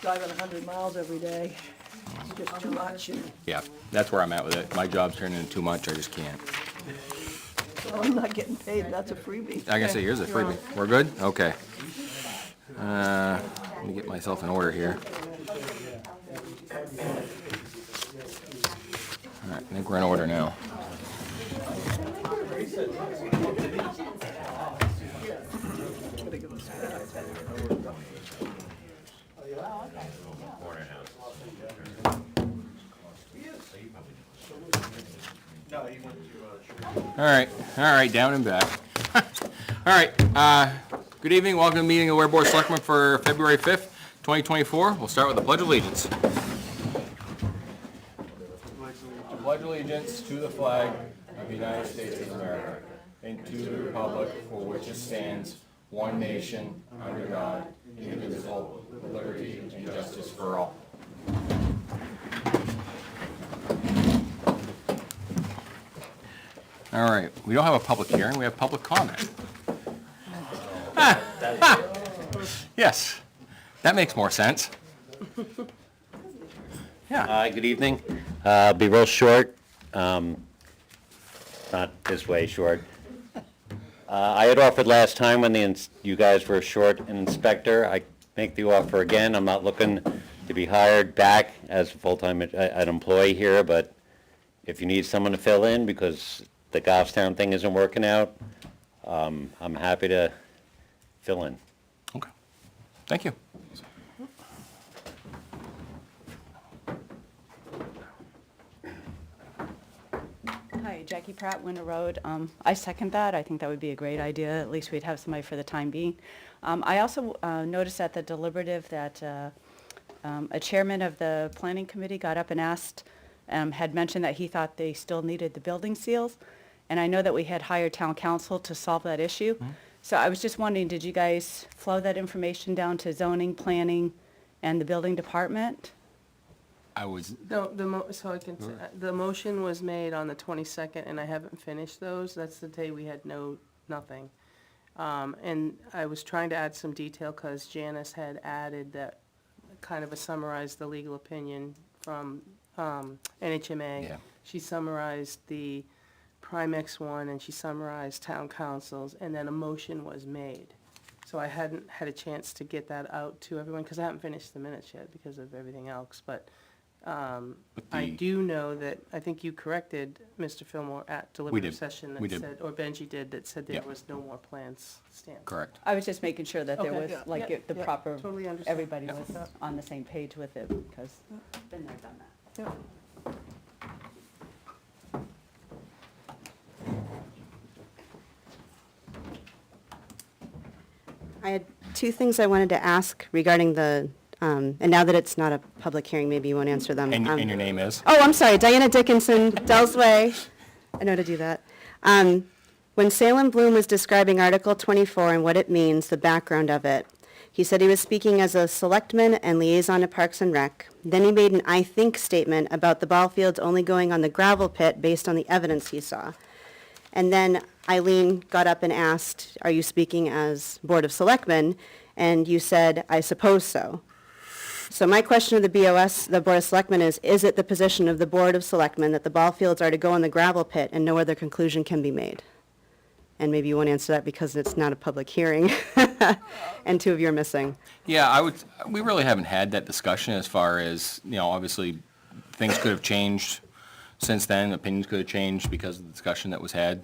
driving 100 miles every day. It's just too much. Yeah, that's where I'm at with it. My job's turning into too much, I just can't. So I'm not getting paid, that's a freebie. I can say, here's a freebie. We're good? Okay. Let me get myself in order here. All right, I think we're in order now. All right, down and back. All right, good evening, welcome to the meeting of the Ware Board of Selectmen for February 5th, 2024. We'll start with the Pledge of Allegiance. I pledge allegiance to the flag of the United States of America and to the republic for which it stands, one nation, under God, indivisible, with liberty and justice for all. All right, we don't have a public hearing, we have public comment. Yes, that makes more sense. Yeah. Good evening. I'll be real short, not this way short. I had offered last time when you guys were short an inspector. I make the offer again. I'm not looking to be hired back as a full-time an employee here, but if you need someone to fill in because the Goffstown thing isn't working out, I'm happy to fill in. Okay, thank you. Hi, Jackie Pratt, Winter Road. I second that. I think that would be a great idea. At least we'd have somebody for the time being. I also noticed at the deliberative that a chairman of the planning committee got up and asked, had mentioned that he thought they still needed the building seals. And I know that we had hired town council to solve that issue. Mm-hmm. So I was just wondering, did you guys flow that information down to zoning, planning, and the building department? I was, No, the motion was made on the 22nd, and I haven't finished those. That's the day we had nothing. And I was trying to add some detail because Janice had added that, kind of summarized the legal opinion from NHMA. Yeah. She summarized the Primex one, and she summarized town councils, and then a motion was made. So I hadn't had a chance to get that out to everyone, because I haven't finished the minutes yet because of everything else, but I do know that, I think you corrected Mr. Fillmore at deliberative session that said, or Benji did, that said there was no more plans stamped. correct. I was just making sure that there Okay, was, yeah, like, yeah, the yeah, proper, totally understand. everybody Yeah. was on the same page with it, because been there, done that. Yeah. I had two things I wanted to ask regarding the, and now that it's not a public hearing, maybe you won't answer them. And your name is? Oh, I'm sorry, Diana Dickinson, Dells Way. I know to do that. When Salem Bloom was describing Article 24 and what it means, the background of it, he said he was speaking as a selectman and liaison to Parks and Rec. Then he made an I think statement about the ball fields only going on the gravel pit based on the evidence he saw. And then Eileen got up and asked, are you speaking as Board of Selectmen? And you said, I suppose so. So my question to the BOS, the Board of Selectmen, is it the position of the Board of Selectmen that the ball fields are to go in the gravel pit and no other conclusion can be made? And maybe you won't answer that because it's not a public hearing, and two of you are missing. Yeah, we really haven't had that discussion as far as, obviously, things could have changed since then, opinions could have changed because of the discussion that was had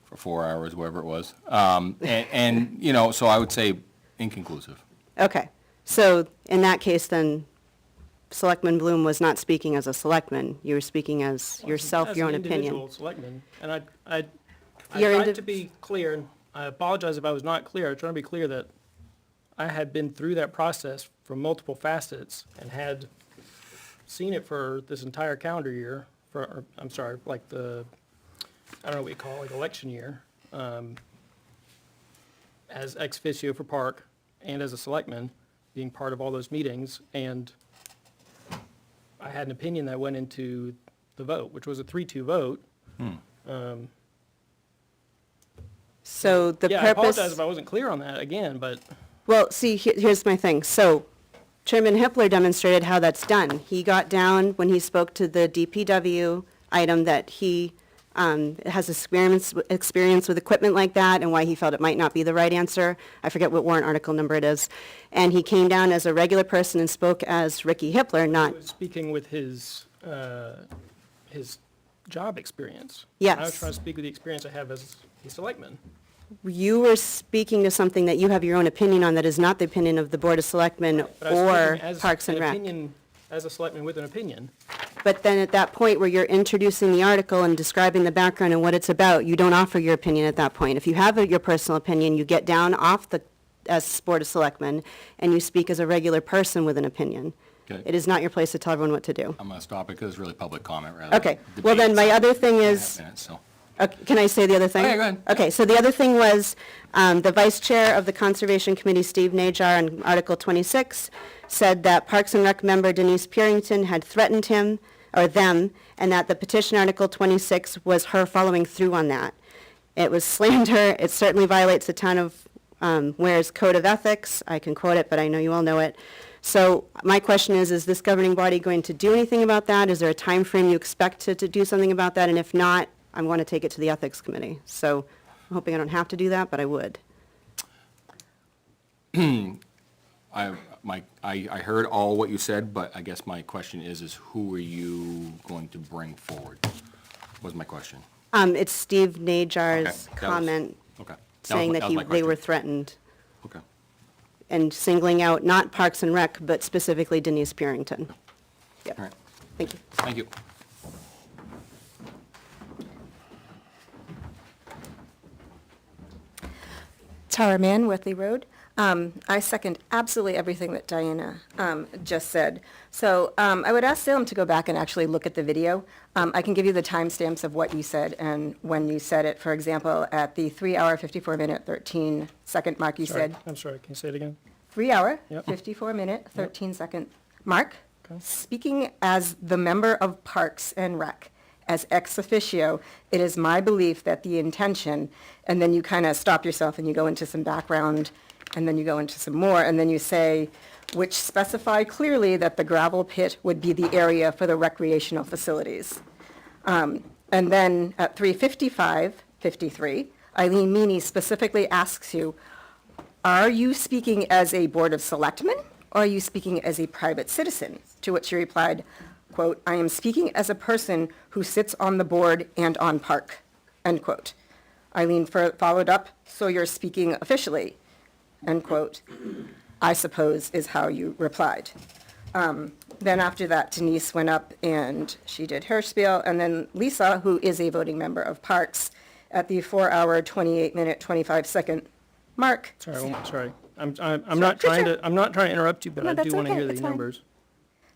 for 4 hours, whatever it was. So I would say inconclusive. Okay, so in that case then, Selectman Bloom was not speaking as a selectman, you were speaking as yourself, your own opinion. As an individual selectman, and I You're tried to be clear, and I apologize if I was not clear. I was trying to be clear that I had been through that process from multiple facets and had seen it for this entire calendar year, like the, I don't know what you call it, like election year, as ex officio for Park and as a selectman, being part of all those meetings, and I had an opinion that went into the vote, which was a 3-2 vote. So the Yeah, I purpose. apologize if I wasn't clear on that again, but Well, see, here's my thing. So Chairman Hippler demonstrated how that's done. He got down when he spoke to the DPW item that he has experience with equipment like that and why he felt it might not be the right answer. I forget what warrant article number it is. And he came down as a regular person and spoke as Ricky Hippler, not, Speaking with his job experience. Yes. I was trying to speak with the experience I have as a selectman. you were speaking to something that you have your own opinion on that is not the opinion of the Board of Selectmen But I was or speaking as Parks and an Rec. opinion, as a selectman with an opinion. But then at that point where you're introducing the article and describing the background and what it's about, you don't offer your opinion at that point. If you have your personal opinion, you get down off as Board of Selectmen, and you speak as a regular person with an opinion. Okay. It is not your place to tell everyone what to do. I'm gonna stop it because it's really public comment rather than Okay, well then, my other thing is, So, can I say the other thing? Okay, go ahead. Okay, so the other thing was, the Vice Chair of the Conservation Committee, Steve Najar, on Article 26, said that Parks and Rec member Denise Purington had threatened him, or them, and that the petition Article 26 was her following through on that. It was slander, it certainly violates the town of Ware's Code of Ethics, I can quote it, but I know you all know it. So my question is this governing body going to do anything about that? Is there a time frame you expect to do something about that? And if not, I'm going to take it to the Ethics Committee. So I'm hoping I don't have to do that, but I would. I heard all what you said, but I guess my question is who are you going to bring forward? Was my question. It's Steve Okay, Najar's that was- comment Okay. saying that was my they were question. threatened Okay. and singling out not Parks and Rec, but specifically Denise Purington. Yep. All right. Thank you. Thank you. Tara Mann, Worthley Road. I second absolutely everything that Diana just said. So I would ask Salem to go back and actually look at the video. I can give you the timestamps of what you said and when you said it. For example, at the 3-hour, 54-minute, 13-second mark, you said, I'm sorry, can you say it again? 3-hour, Yep. 54-minute, 13-second mark, Okay. speaking as the member of Parks and Rec, as ex officio, it is my belief that the intention, and then you kind of stop yourself and you go into some background, and then you go into some more, and then you say, which specify clearly that the gravel pit would be the area for the recreational facilities. And then at 3:53, Eileen Meany specifically asks you, are you speaking as a Board of Selectmen, or are you speaking as a private citizen? To which you replied, quote, I am speaking as a person who sits on the board and on park, end quote. Eileen followed up, so you're speaking officially, end quote, I suppose is how you replied. Then after that, Denise went up and she did her spiel, and then Lisa, who is a voting member of Parks, at the 4-hour, 28-minute, 25-second mark. Sorry. I'm not trying to interrupt you, but No, I do that's want to okay, hear the it's fine. numbers.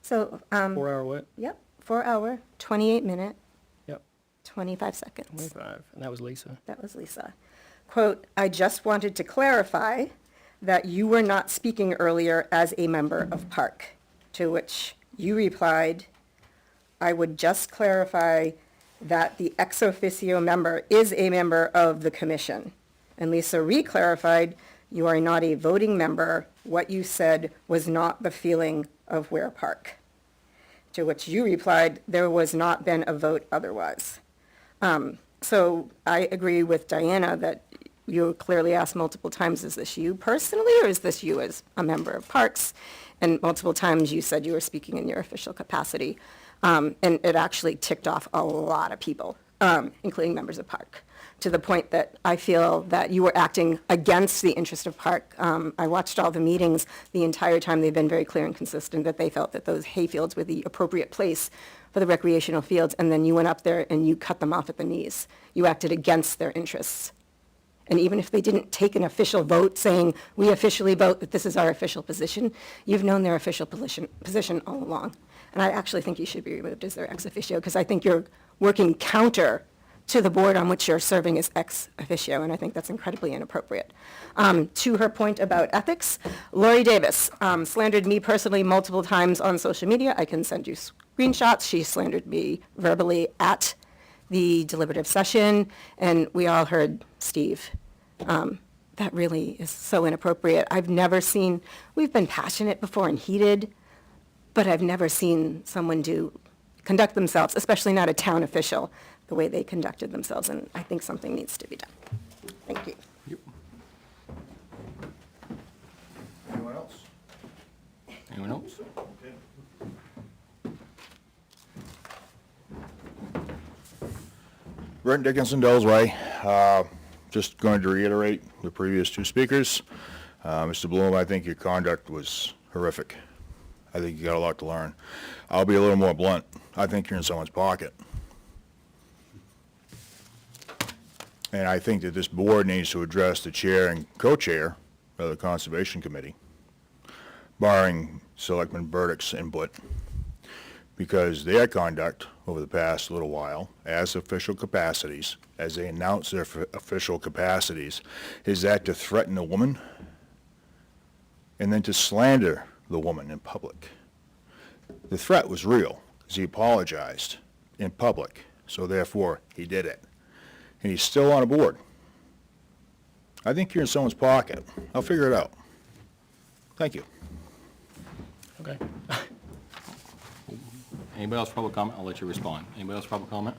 So, 4-hour what? yep, 4-hour, 28-minute, Yep, 25 seconds. 25, and that was Lisa. That was Lisa. Quote, I just wanted to clarify that you were not speaking earlier as a member of Park. To which you replied, I would just clarify that the ex officio member is a member of the commission. And Lisa re-clarified, you are not a voting member. What you said was not the feeling of Ware Park. To which you replied, there was not been a vote otherwise. So I agree with Diana that you clearly asked multiple times, is this you personally, or is this you as a member of Parks? And multiple times you said you were speaking in your official capacity. And it actually ticked off a lot of people, including members of Park, to the point that I feel that you were acting against the interest of Park. I watched all the meetings the entire time. They've been very clear and consistent that they felt that those hayfields were the appropriate place for the recreational fields, and then you went up there and you cut them off at the knees. You acted against their interests. And even if they didn't take an official vote saying, we officially vote that this is our official position, you've known their official position all along. And I actually think you should be removed as their ex officio, because I think you're working counter to the board on which you're serving as ex officio, and I think that's incredibly inappropriate. To her point about ethics, Lori Davis slandered me personally multiple times on social media. I can send you screenshots. She slandered me verbally at the deliberative session, and we all heard Steve that really is so inappropriate. I've never seen, we've been passionate before and heated, but I've never seen someone conduct themselves, especially not a town official, the way they conducted themselves, and I think something needs to be done. Thank you. Anyone else? Anyone else? Brent Dickinson, Dells Way. Just going to reiterate the previous two speakers. Mr. Bloom, I think your conduct was horrific. I think you got a lot to learn. I'll be a little more blunt. I think you're in someone's pocket. And I think that this board needs to address the chair and co-chair of the Conservation Committee, barring Selectman Burdick's input, because their conduct over the past little while, as official capacities, as they announce their official capacities, is that to threaten a woman and then to slander the woman in public. The threat was real, because he apologized in public, so therefore he did it. And he's still on a board. I think you're in someone's pocket. I'll figure it out. Thank you. Okay. Anybody else public comment? I'll let you respond. Anybody else public comment?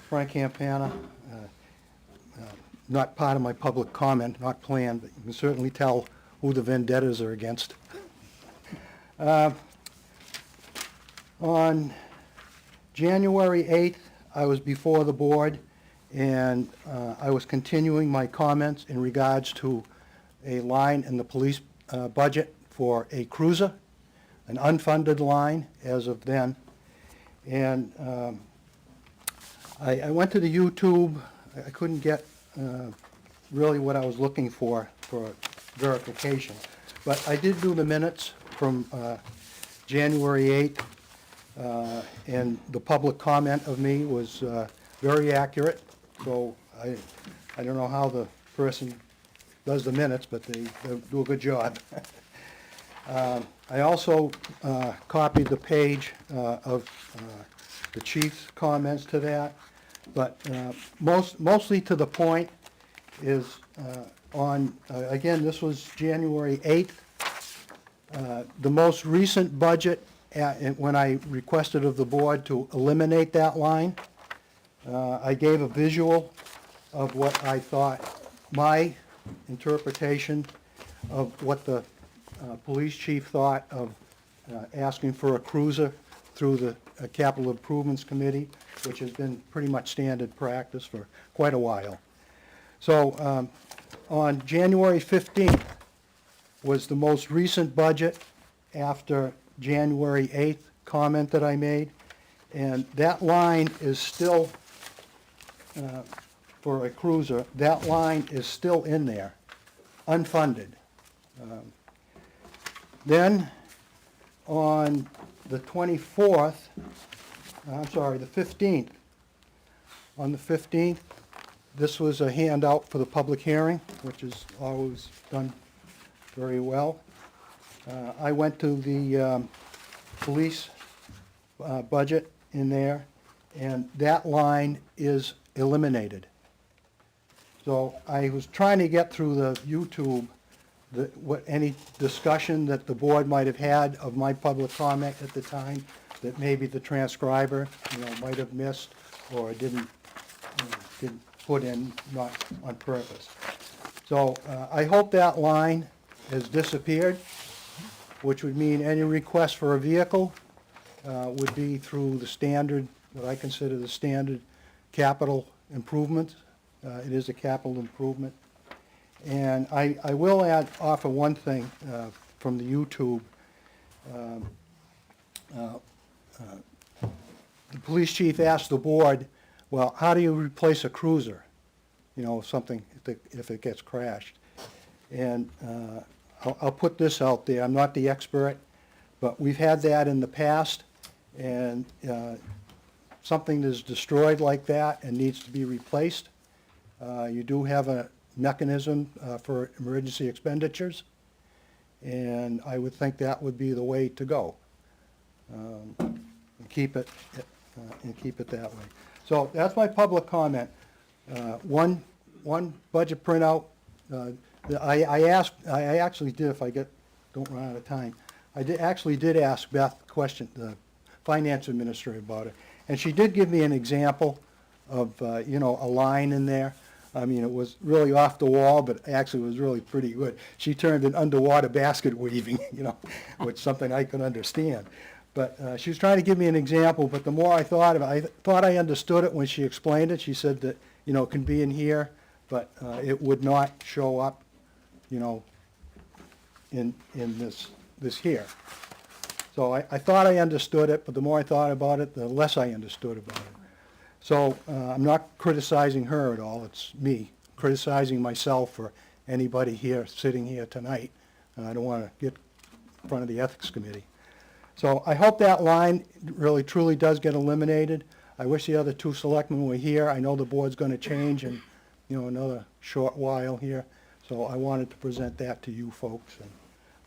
Frank Campana, not part of my public comment, not planned, but you can certainly tell who the vendettas are against. On January 8th, I was before the board, and I was continuing my comments in regards to a line in the police budget for a cruiser, an unfunded line as of then. And I went to the YouTube. I couldn't get really what I was looking for verification. But I did do the minutes from January 8th, and the public comment of me was very accurate. So I don't know how the person does the minutes, but they do a good job. I also copied the page of the chief's comments to that, but mostly to the point is on, again, this was January 8th. The most recent budget, when I requested of the board to eliminate that line, I gave a visual of what I thought, my interpretation of what the police chief thought of asking for a cruiser through the Capital Improvements Committee, which has been pretty much standard practice for quite a while. So on January 15th was the most recent budget after January 8th comment that I made, and that line is still, for a cruiser, that line is still in there, unfunded. Then, on the 24th, I'm sorry, the 15th, on the 15th, this was a handout for the public hearing, which is always done very well. I went to the police budget in there, and that line is eliminated. So I was trying to get through the YouTube, any discussion that the board might have had of my public comment at the time that maybe the transcriber, might have missed or didn't put in, not on purpose. So I hope that line has disappeared, which would mean any request for a vehicle would be through the standard, what I consider the standard capital improvement. It is a capital improvement. And I will offer one thing from the YouTube. The police chief asked the board, well, how do you replace a cruiser? Something, if it gets crashed. And I'll put this out there. I'm not the expert, but we've had that in the past, and something that's destroyed like that and needs to be replaced, you do have a mechanism for emergency expenditures, and I would think that would be the way to go. And keep it that way. So that's my public comment. One budget printout, I actually did, if I don't run out of time, actually did ask Beth a question, the finance administrator, about it. And she did give me an example of, a line in there. I mean, it was really off the wall, but actually was really pretty good. She termed it underwater basket weaving, which is something I could understand. But she was trying to give me an example, but the more I thought of it, I thought I understood it when she explained it. She said that, it can be in here, but it would not show up, in this here. So I thought I understood it, but the more I thought about it, the less I understood about it. So I'm not criticizing her at all, it's me criticizing myself or anybody here, sitting here tonight. I don't want to get in front of the Ethics Committee. So I hope that line really truly does get eliminated. I wish the other two selectmen were here. I know the board's going to change in, another short while here. So I wanted to present that to you folks and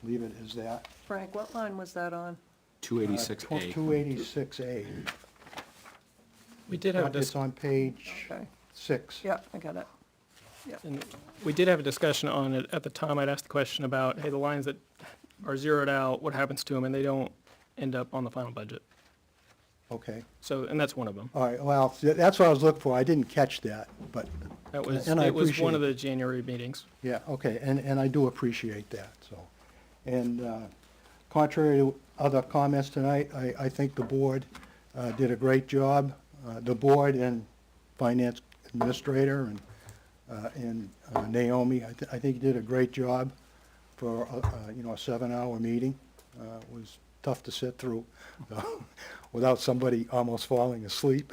leave it as that. Frank, what line was that on? 286A. 286A. We did have a It's on page Okay, 6. yeah, I got it. And we did have a discussion on it. At the time, I'd asked the question about, hey, the lines that are zeroed out, what happens to them, and they don't end up on the final budget. Okay. So, and that's one of them. All right, well, that's what I was looking for. I didn't catch that, but, That was, And I it was one appreciate of the January meetings. yeah, okay, and I do appreciate that, so. And contrary to other comments tonight, I think the board did a great job. The board and finance administrator and Naomi, I think you did a great job for, a 7-hour meeting. It was tough to sit through without somebody almost falling asleep.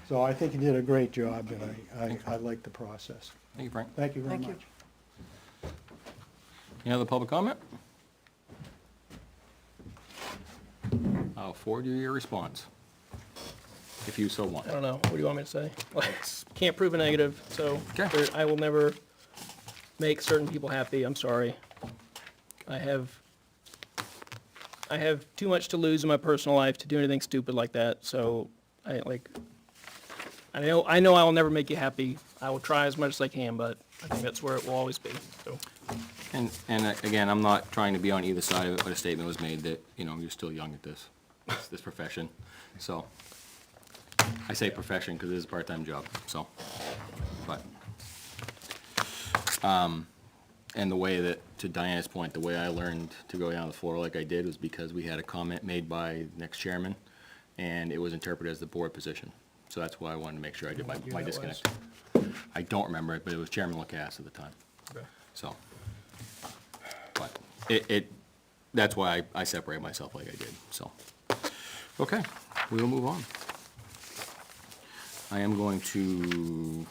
So I think you did a great job, and I like the process. Thank you, Frank. Thank you very Thank you. much. Any other public comment? I'll forward you your response, if you so want. I don't know, what do you want me to say? Like, can't prove a negative, so Okay. I will never make certain people happy, I'm sorry. I have too much to lose in my personal life to do anything stupid like that, so I know I will never make you happy. I will try as much as I can, but I think that's where it will always be, so. And again, I'm not trying to be on either side of it, but a statement was made that, you're still young at this profession. So, I say profession because it is a part-time job, so, but. And the way that, to Diana's point, the way I learned to go down the floor like I did was because we had a comment made by the next chairman, and it was interpreted as the board position. So that's why I wanted to make sure I did my What year that disconnect. I don't remember it, but it was Chairman Lacasse at the time, Okay. so. But that's why I separate myself like I did, so. Okay, we will move on. I am going to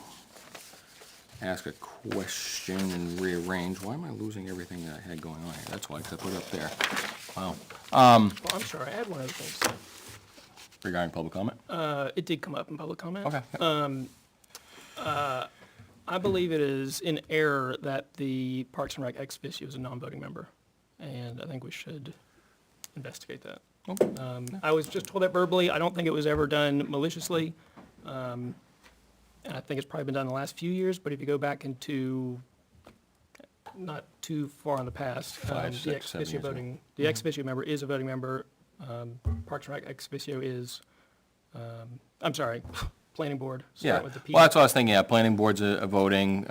ask a question and rearrange. Why am I losing everything that I had going on here? That's why, 'cause I put it up there. Wow. Well, I'm sorry, I had one other thing to say. Regarding public comment? It did come up in public comment. Okay. I believe it is in error that the Parks and Rec ex officio is a non-voting member, and I think we should investigate that. Okay. I was just told that verbally. I don't think it was ever done maliciously. And I think it's probably been done in the last few years, but if you go back into not too far in the past, 5, 6, the ex 7 officio years ago. voting, the ex officio member is a voting member. Parks and Rec ex officio is, I'm sorry, planning board. Yeah, Start with the P. well, that's what I was thinking, yeah, planning board's a voting,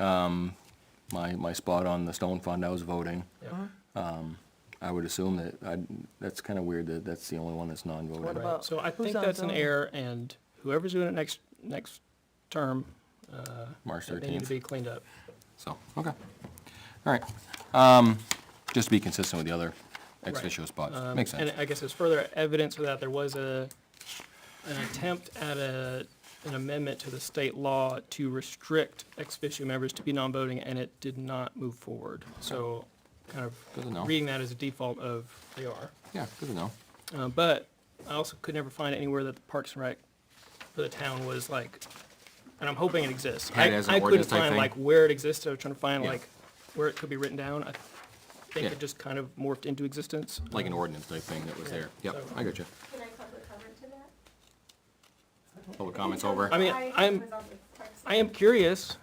my spot on the Stone Fund, I was voting. Yeah. I would assume that's kind of weird that that's the only one that's non-voting. What about- So I who's think on that's an zoning? error, and whoever's doing it next term, March they need to 13th. be cleaned up. So, okay. All right. Just to be consistent with the other ex Right. officio spots. Makes sense. And I guess as further evidence of that, there was an attempt at an amendment to the state law to restrict ex officio members to be non-voting, and it did not move forward. So kind Good to know. of reading that as a default of they are. Yeah, good to know. But I also could never find anywhere that the Parks and Rec for the town was like, and I'm hoping it exists. Had it as an I couldn't ordinance type find thing? like where it exists. I was trying to find Yeah. like where it could be written down. I think Yeah. it just kind of morphed into existence. Like an ordinance type thing that was there. Yep, So- I got you. Can I public comment to that? public comments over. I mean, I am curious.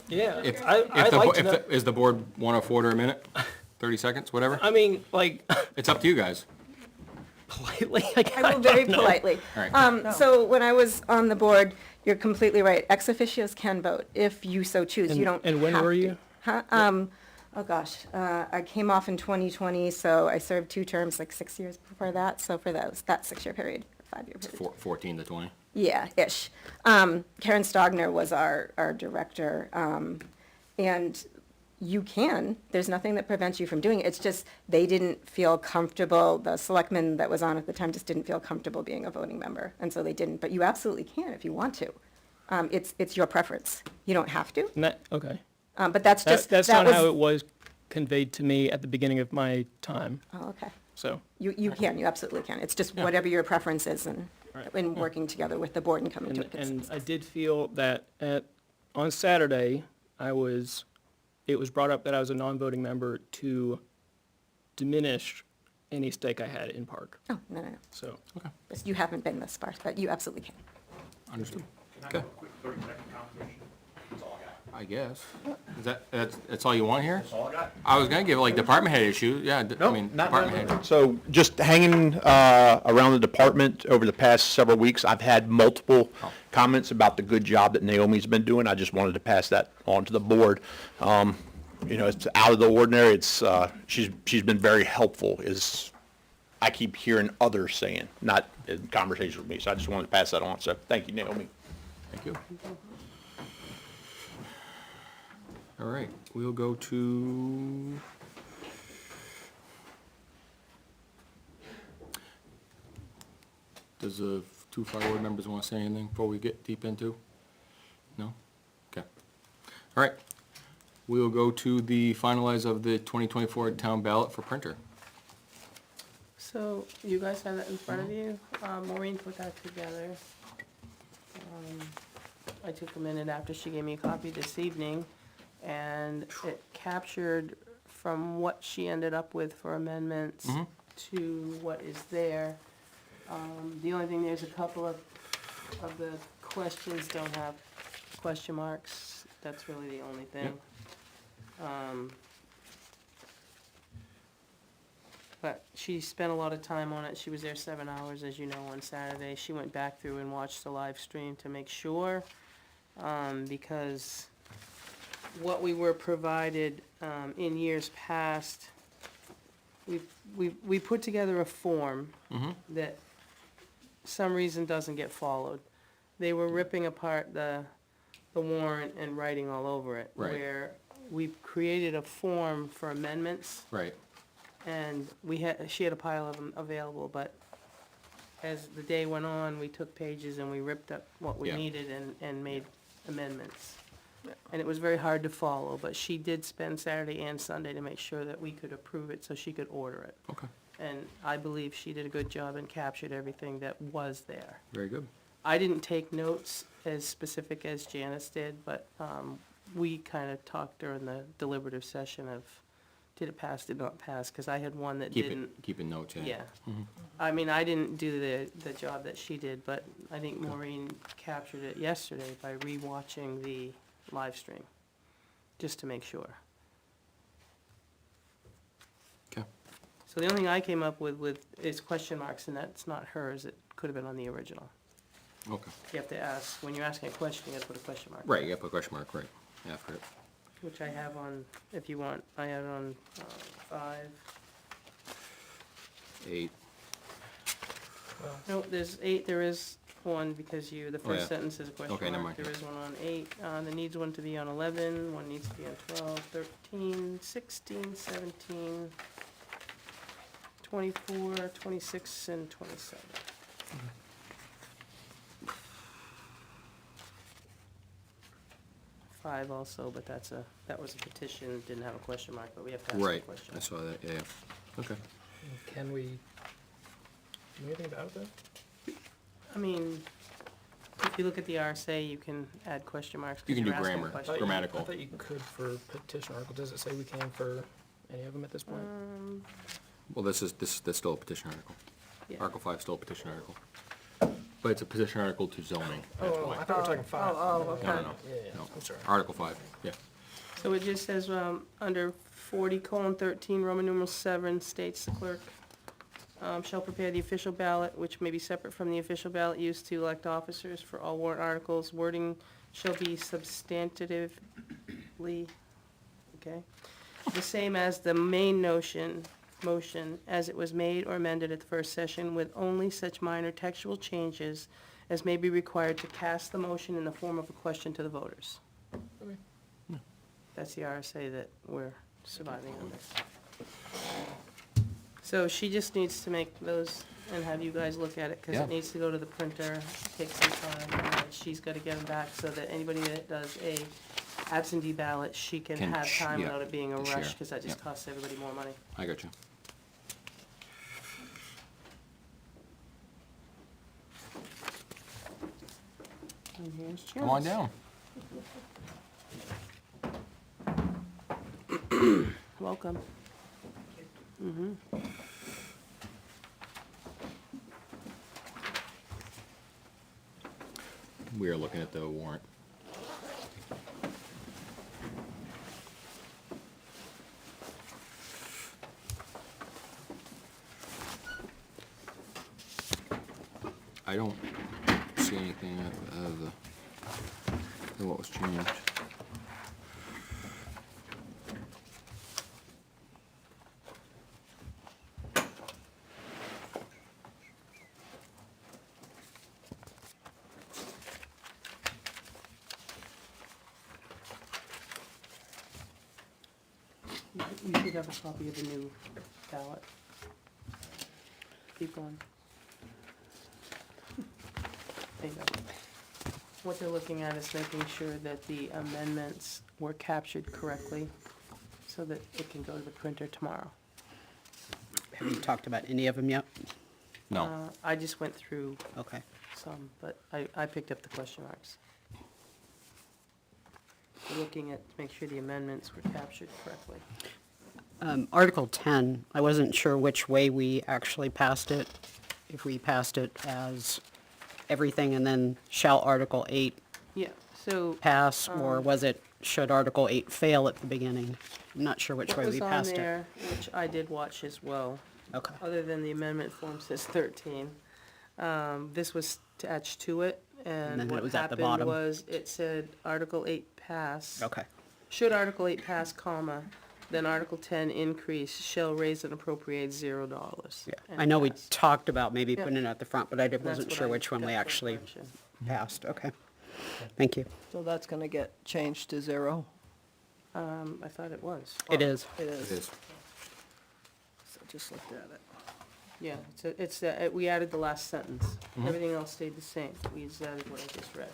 Yeah, If, I'd like to know. is the board want to order a minute? 30 seconds, whatever? I mean, like, It's up to you guys. politely, I will very politely. All right. So when I was on the board, you're completely right. Ex officios can vote if you so choose. You don't And when have were to. you? Huh? Oh gosh, I came off in 2020, so I served 2 terms, like 6 years before that. So for that 6-year period, 5-year period. 14 to 20. Yeah, ish. Karen Stogner was our director, and you can, there's nothing that prevents you from doing it. It's just, they didn't feel comfortable, the selectman that was on at the time just didn't feel comfortable being a voting member, and so they didn't. But you absolutely can if you want to. It's your preference. You don't have to, And that, okay. but that's just, That's that not how was. it was conveyed to me at the beginning of my time, Oh, okay. so. You can, you absolutely can. It's just whatever your preference is and Right. in working together with the board and coming to a And consensus. I did feel that on Saturday, it was brought up that I was a non-voting member to diminish any stake I had in Park, Oh, no, no, no. so. Yes, you haven't been this far, but you absolutely can. Understood. Okay. I guess. Is that's all you want here? That's all I got. I was gonna give like department head issue, yeah, I mean, department head. So just hanging around the department over the past several weeks, I've had multiple comments about the good job that Naomi's been doing. I just wanted to pass that on to the board. You know, it's out of the ordinary. It's she's been very helpful, is I keep hearing others saying, not in conversations with me. So I just wanted to pass that on. So thank you, Naomi. Thank you. All right, we'll go to does the 2 fire board members want to say anything before we get deep into? No? Okay. All right, we will go to the finalize of the 2024 town ballot for printer. So you guys have that in front of you. Maureen put that together. I took a minute after she gave me a copy this evening, and it captured from what she ended up with for amendments to what is there. The only thing, there's a couple of the questions don't have question marks. That's really the only thing. But she spent a lot of time on it. She was there 7 hours, as you know, on Saturday. She went back through and watched the live stream to make sure, because what we were provided in years past, we put together a form that some reason doesn't get followed. They were ripping apart the warrant and writing all over it. Right. Where we created a form for amendments, Right. and she had a pile of them available, but as the day went on, we took pages and we ripped up what we Yeah. needed and made amendments. And it was very hard to follow, but she did spend Saturday and Sunday to make sure that we could approve it so she could order it. Okay, And I believe she did a good job and captured everything that was there. very good. I didn't take notes as specific as Janice did, but we kind of talked during the deliberative session of, did it pass, did not pass, because I had one that didn't. Keeping notes, yeah. Yeah. I mean, I didn't do the job that she did, but I think Maureen captured it yesterday by re-watching the live stream, just to make sure. Okay. So the only thing I came up with is question marks, and that's not hers. It could have been on the original. Okay. You have to ask, when you're asking a question, you gotta put a question mark. Right, you gotta put a question mark, right, after it. Which I have on, if you want, I have it on 5. 8. No, there's 8, there is one, because the Oh, yeah. first sentence is a question Okay, never mark. mind. There is one on 8, there needs one to be on 11, one needs to be on 12, 13, 16, 17, 24, 26, and 27. 5 also, but that was a petition, didn't have a question mark, but we have to ask a Right, question. I saw that, yeah. Okay. Can we do anything about that? I mean, if you look at the RSA, you can add question marks. 'cause You can you're do asking a grammar. question. Grammatical. I thought you could for petition article. Does it say we can for any of them at this point? Well, that's still a petition article. Yeah. Article 5 is still a petition article. But it's a position article to zoning, that's Oh, I why. thought we were talking five. Oh, okay. No, no, no, Yeah, no. I'm sorry. Article 5, yeah. So it just says, under 40:13, Roman numeral 7 states the clerk shall prepare the official ballot, which may be separate from the official ballot used to elect officers for all warrant articles. Wording shall be substantively, okay, the same as the main motion, as it was made or amended at the first session, with only such minor textual changes as may be required to cast the motion in the form of a question to the voters. That's the RSA that we're surviving under. So she just needs to make those and have you guys look at it, because Yeah. it needs to go to the printer, take some time, and then she's gotta get them back so that anybody that does a absentee ballot, she can Can have time yeah, without it being a can share, rush, because that just yeah. costs everybody more money. I got you. And here's Come on Jim's. down. Welcome. We are looking at the warrant. I don't see anything of what was changed. You should have a copy of the new ballot. Keep going. There you go. What they're looking at is making sure that the amendments were captured correctly, so that it can go to the printer tomorrow. Have you talked about any of them yet? No, I just went through Okay. some, but I picked up the question marks. Looking at, to make sure the amendments were captured correctly. Article 10, I wasn't sure which way we actually passed it. If we passed it as everything and then shall Article 8 Yeah, so pass, or was it should Article 8 fail at the beginning? I'm not sure which what way was we on passed it. there, which I did watch as well, Okay. other than the amendment form says 13. This was attached to it, then and it what was at the happened bottom. was, it said Article 8 pass. Okay. Should Article 8 pass, comma, then Article 10 increase, shall raise and appropriate $0. Yeah. and I know we pass. talked about maybe Yeah. putting it at the front, but I That's wasn't what sure I which one we got for actually correction. passed. Okay. Thank you. So that's gonna get changed to 0? I thought it was. It is. It it is. is. So just looked at it. Yeah, we added the last sentence. Everything else stayed the same. We just added what I just read.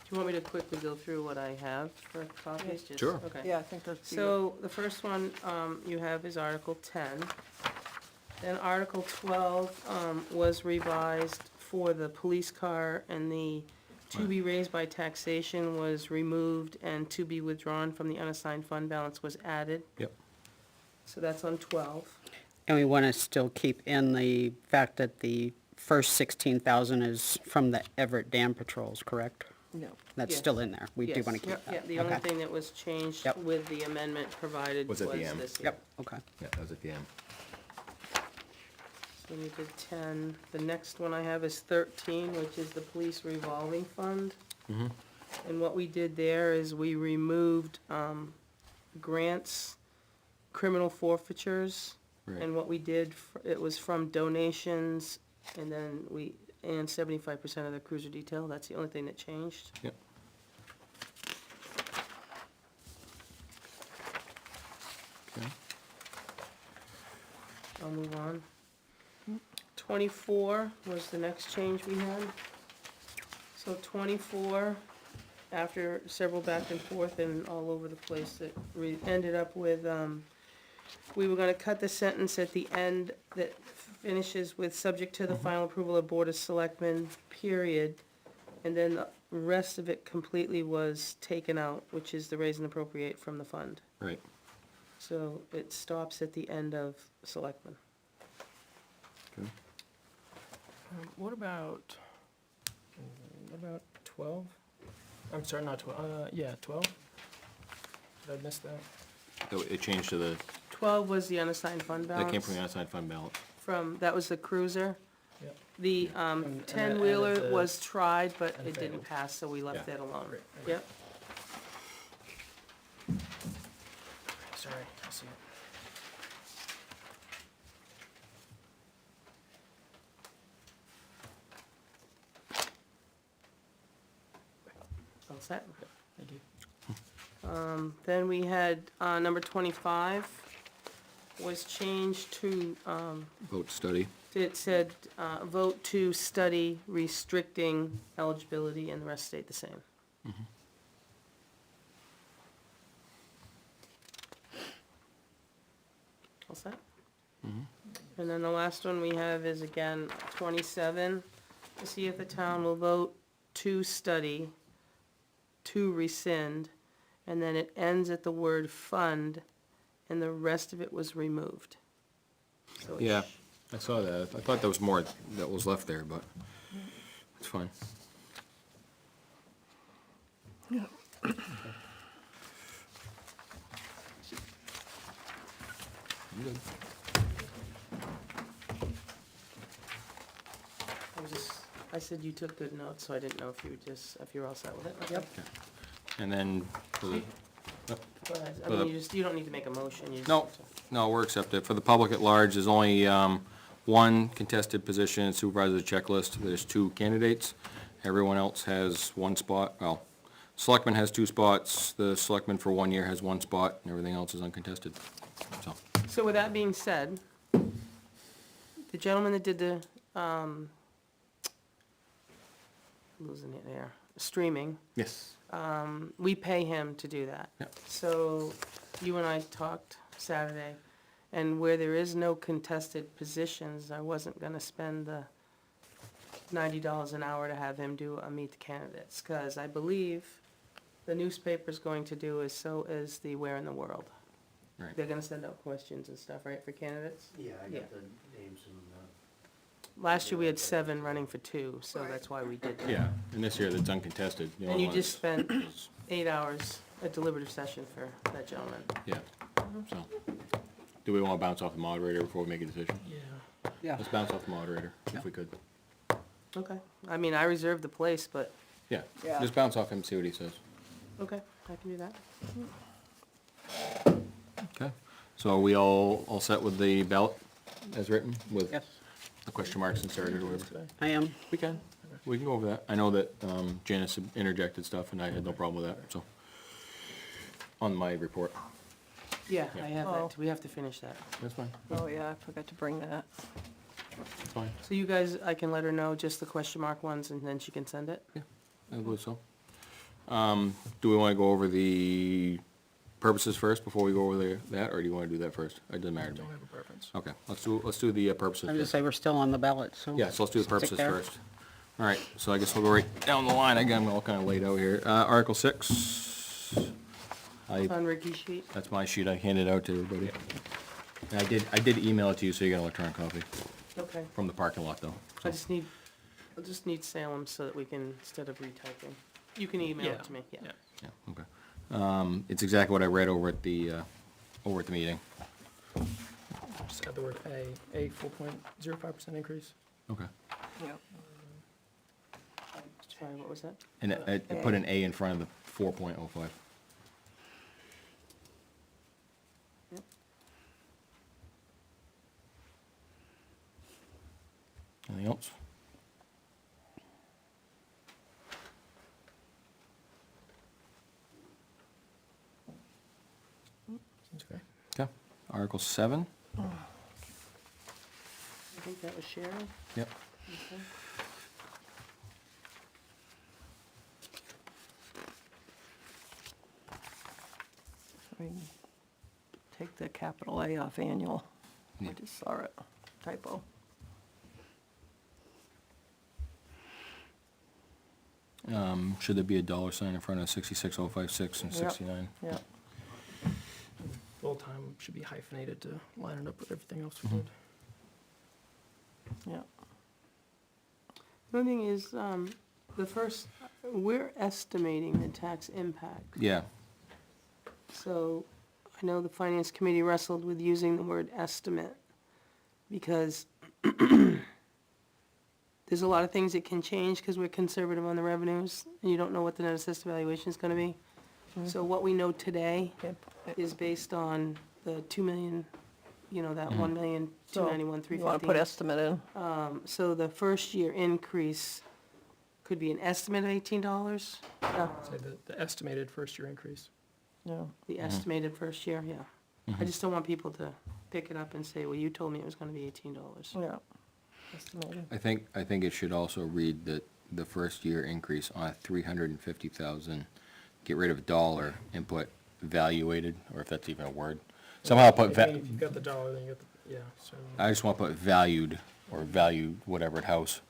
Do you want me to quickly go through what I have for copies? Just- Sure. Okay. Yeah, I think that's. So the first one you have is Article 10. Then Article 12 was revised for the police car, and the to be raised by taxation was removed, and to be withdrawn from the unassigned fund balance was added. Yep. So that's on 12. And we want to still keep in the fact that the first 16,000 is from the Everett Dam patrols, correct? No. That's Yes. still in there. We do Yes. want to keep that. Yeah, the only Okay. thing that was changed Yep. with the amendment provided was Was at the end. this here. Yep, okay. Yeah, that was at the end. So we did 10. The next one I have is 13, which is the police revolving fund. And what we did there is we removed grants, criminal forfeitures. Right. And what we did, it was from donations, and then and 75% of the cruiser detail. That's the only thing that changed. Yep. Okay. I'll move on. 24 was the next change we had. So 24, after several back and forth and all over the place, it ended up with, we were gonna cut the sentence at the end that finishes with subject to the final approval of Board of Selectmen, period. And then rest of it completely was taken out, which is the raise and appropriate from the fund. Right. So it stops at the end of selectmen. What about 12? I'm sorry, not 12, yeah, 12? Did I miss that? It changed to the, 12 was the unassigned fund balance. that came from the unassigned fund balance. That was the cruiser. Yep. The And I added 10-wheeler the- was tried, but and it failed. didn't pass, so we left Yeah. that alone. Right. Yep. Sorry, I see it. All set. Thank you. Then we had, number 25 was changed to, Vote study. it said, vote to study restricting eligibility, and the rest stayed the same. All set? And then the last one we have is again 27, to see if the town will vote to study, to rescind, and then it ends at the word fund, and the rest of it was removed. So it Yeah, I saw that. I thought there was more that was left there, but it's fine. I'm good. I said you took good notes, so I didn't know if you were all set with it. Yep. And then for the, Go ahead. I For mean, the- you don't need to make a motion, you just. No. no, we're accepted. For the public at large, there's only one contested position, supervisor checklist. There's 2 candidates. Everyone else has 1 spot. Well, selectman has 2 spots. The selectman for 1 year has 1 spot, and everything else is uncontested. So, So with that being said, the gentleman that did the, losing it there, streaming, yes. we pay him to do that. Yep. So you and I talked Saturday, and where there is no contested positions, I wasn't gonna spend the $90 an hour to have him do a meet the candidates, cause I believe the newspaper's going to do is so is the Where in the World. Right. They're gonna send out questions and stuff, right, for candidates? Yeah, I got the names and Last year we had 7 running for 2, so that's why we did that. Yeah, and this year that's uncontested. The And only you one just that's- spent 8 hours, a deliberative session for that gentleman. Yeah, so. Do we want to bounce off the moderator before we make a decision? Yeah. Yeah. Let's bounce off the moderator, if we could. Okay, I mean, I reserved the place, but, Yeah, Yeah. just bounce off him, see what he says. okay, I can do that. Okay, so are we all set with the ballot as written with Yes, the question marks inserted or whatever? I am. We can go over that. I know that Janice had interjected stuff and I had no problem with that, so. On my report, Yeah, I have Oh. that, we have to finish that. that's fine, Oh, yeah, I forgot to bring that. that's fine, So you guys, I can let her know just the question mark ones, and then she can send it? I believe so. Do we want to go over the purposes first before we go over that, or do you want to do that first? It doesn't matter to me. Don't have a preference. Okay, let's do the purposes I'm just first. say we're still on the ballot, so. Yeah, so let's do the stick purposes there. first. All right, so I guess we'll go right down the line. Again, we're all kind of laid out here. Article 6. It's on Ricky's sheet. That's my sheet. I handed out to everybody. And I did email it to you, so you got an electronic copy Okay, from the parking lot, though. I just need Salem so that we can, instead of retyping. You can email Yeah, it to me, yeah. yeah. Yeah, okay. It's exactly what I read over at the meeting. Just add the word a 4.05% increase. Okay. Yeah. Sorry, what was that? And I put an A in front of the 4.05. Yep. Anything else? Seems fair. Okay. Article 7. I think that was Sharon. Yep. Okay. I mean, take the capital A off annual. I Yeah. just saw it, typo. Should there be a dollar sign in front of 66,056 and Yep. 69? Yeah. Full-time should be hyphenated to line it up with everything else Mm-hmm. we did. Yeah. The thing is, we're estimating the tax impact. Yeah, So I know the finance committee wrestled with using the word estimate because there's a lot of things that can change because we're conservative on the revenues and you don't know what the net assessed valuation is gonna be. So what we know today Yep. is based on the 2 million, that 1,291,315. So, you want to put estimate in? So the first year increase could be an estimate of $18, Yeah, Say the estimated first-year increase. yeah. the estimated first year, yeah. I just don't want people to pick it up and say, well, you told me it was gonna be $18. Yeah. Estimated. I think it should also read that the first year increase on 350,000, get rid of dollar and put valuated, or if that's even a word. Somehow put, If you've got the dollar, then you got the, yeah, so. I just want to put valued, or valued, whatever, house.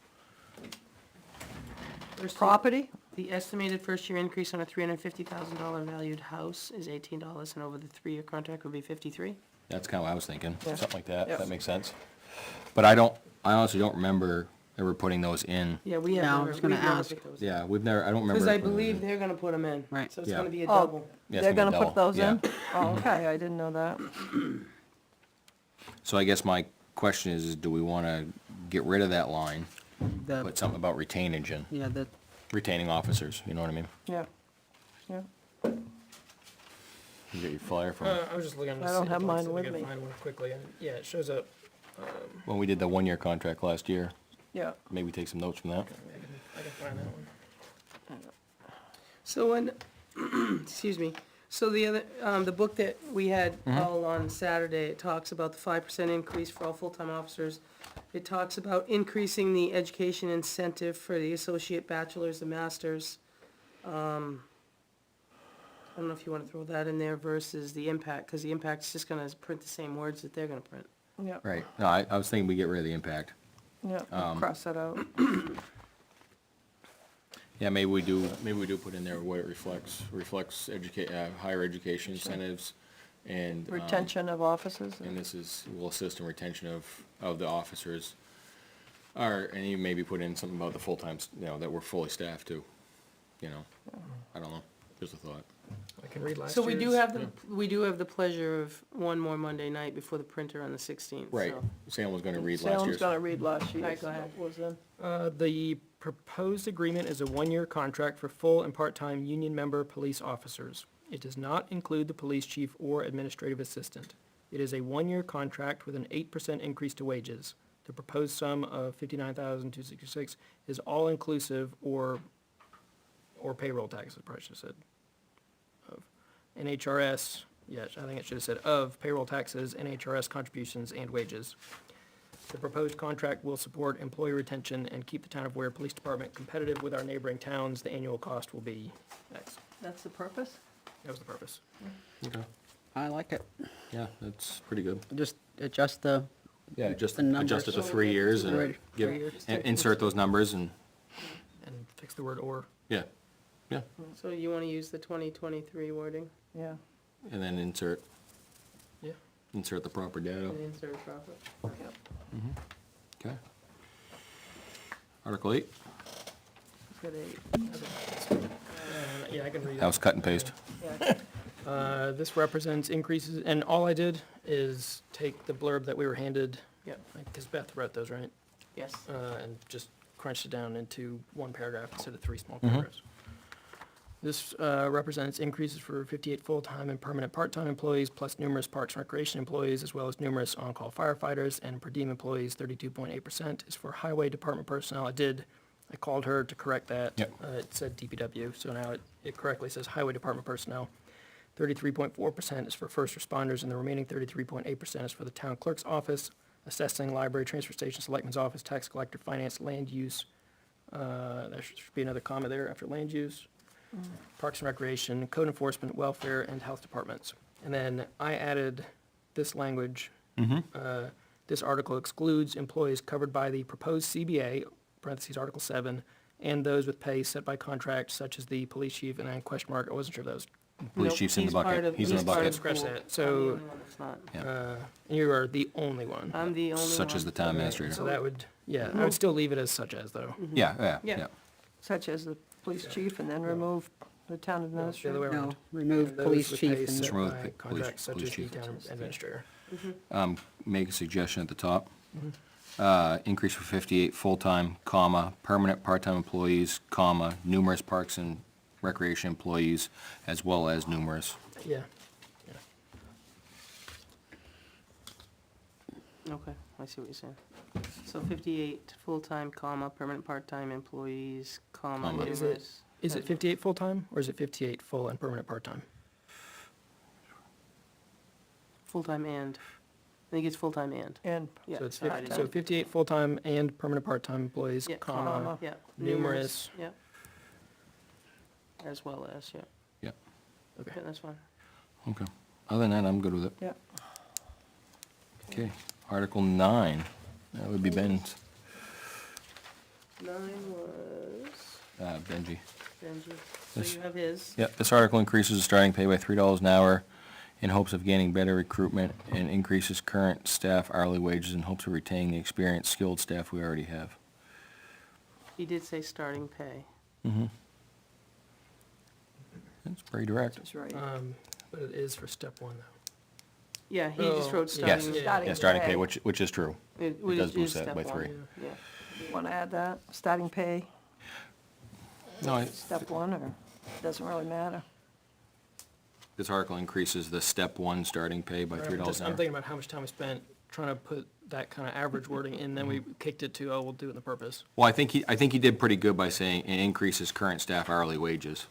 Property? The estimated first year increase on a $350,000 valued house is $18, and over the 3-year contract would be 53. That's kind of what I was thinking, Yeah. something like that, if Yep. that makes sense. But I honestly don't remember ever putting those in. Yeah, we have Yeah, I never, was gonna we've never ask. picked those. Yeah, I don't remember. Because I putting them believe in. they're gonna put them in. Right. So it's Yeah. gonna be a Oh, double. Yeah, it's They're gonna gonna be put those in? double, Oh, okay, I didn't know that. So I guess my question is do we want to get rid of that line, The, put something about retainage in, yeah, the, retaining officers, you know what I mean? Yeah, yeah. You get your flyer from, I was just looking on the I don't city have blocks, mine so we with can me. find one quickly, and, yeah, it shows up. when we did the 1-year contract last year, Yeah. maybe take some notes from that. I can find that one. So when, excuse me, so the other, the book that we had all on Saturday, it talks about the 5% increase for all full-time officers. It talks about increasing the education incentive for the associate bachelors and masters. I don't know if you wanna throw that in there versus the impact, cause the impact's just gonna print the same words that they're gonna print. Yeah, Right, no, I was thinking we get rid of the impact. yeah, cross that out. Yeah, maybe we do put in there what it reflects higher education incentives and. Retention of officers. And this will assist in retention of the officers. And you maybe put in something about the full-time, that we're fully staffed too, I don't know, just a thought. I can read last So year's. we do have the pleasure of one more Monday night before the printer on the 16th. Right, so- Sam was gonna read last Salem's year's. gonna read last year's. Alright, go ahead. What was in? The proposed agreement is a 1-year contract for full and part-time union member police officers. It does not include the police chief or administrative assistant. It is a 1-year contract with an 8% increase to wages. The proposed sum of $59,266 is all-inclusive or payroll taxes, I probably should have said. Of NHRS, yes, I think it should have said of payroll taxes, NHRS contributions, and wages. The proposed contract will support employee retention and keep the town of Ware Police Department competitive with our neighboring towns. The annual cost will be X. That's the purpose? That was the purpose. Okay. I like it. Yeah, that's pretty good. Just adjust the, Yeah, just The numbers. adjust it to 3 years and Right. give, 3 years. insert those numbers and, And fix the word or. yeah, yeah, So you wanna use the 2023 wording Yeah. and then insert Yeah. the proper data. and insert profit? Okay. Article 8, Good eight. Yeah, I can read that was cut and paste. Yeah. This represents increases, and all I did is take the blurb that we were handed. Yep. Because Beth wrote those, right? Yes. And just crunched it down into one paragraph instead of 3 small paragraphs. This represents increases for 58 full-time and permanent part-time employees, plus numerous parks and recreation employees, as well as numerous on-call firefighters and per diem employees. 32.8% is for highway department personnel. I called her to correct that. Yep. It said DPW, so now it correctly says highway department personnel. 33.4% is for first responders, and the remaining 33.8% is for the town clerk's office, assessing, library, transfer station, selectman's office, tax collector, finance, land use. There should be another comma there after land use. Parks and Recreation, Code Enforcement, Welfare, and Health Departments. And then I added this language. This article excludes employees covered by the proposed CBA, parentheses Article 7, and those with pay set by contract, such as the police chief, and then question mark, I wasn't sure if that was, Police Nope, chief's in the he's part bucket. of- He's in the part bucket. of Scratch pool. that. I'm the So- only one that's not. Yeah. you are the only one. I'm the only one. Such as the town administrator. So that would, yeah, I would still leave it as such as, though. Yeah, yeah, Yeah. yeah. Such as the police chief, and then remove the town The other administrator. way No, around. remove And those police with chief pay and set remove by police- contract, such police as the chief. town administrator. Make a suggestion at the top. Increase for 58 full-time, comma, permanent part-time employees, comma, numerous parks and recreation employees, as well as numerous. Yeah. Okay, I see what you're saying. So 58 full-time, comma, permanent part-time employees, comma, Comma. Is numerous. Is it 58 full-time, or is it 58 full and permanent part-time? Full-time and, I think it's full-time and. And, Yeah, So it's divided. 50, so 58 full-time and permanent part-time employees, Yeah, comma, Yeah. numerous. Yeah. As well as, yeah. Yeah, okay. Yeah, that's fine. okay. Other than that, I'm good with it. yeah, Okay, Article 9, that would be Ben's, 9 was Benji. Benji. This- So you have his. Yep, this article increases the starting pay by $3 an hour in hopes of gaining better recruitment and increases current staff hourly wages in hopes of retaining the experienced, skilled staff we already have. He did say starting pay. Mm-hmm. That's pretty direct. that's right. But it is for step one, though. Yeah, he just Oh, wrote Yes, starting. Starting yeah, starting pay, pay. which is true. It does is boost that step by one, 3. Yeah. Want to add that, starting pay, No, step one, or doesn't really matter? this article increases the step 1 starting pay by $3 Just, an I'm hour. thinking about how much time we spent trying to put that kind of average wording in, then we kicked it to, oh, we'll do it in the purpose. Well, I think he did pretty good by saying it increases current staff hourly wages.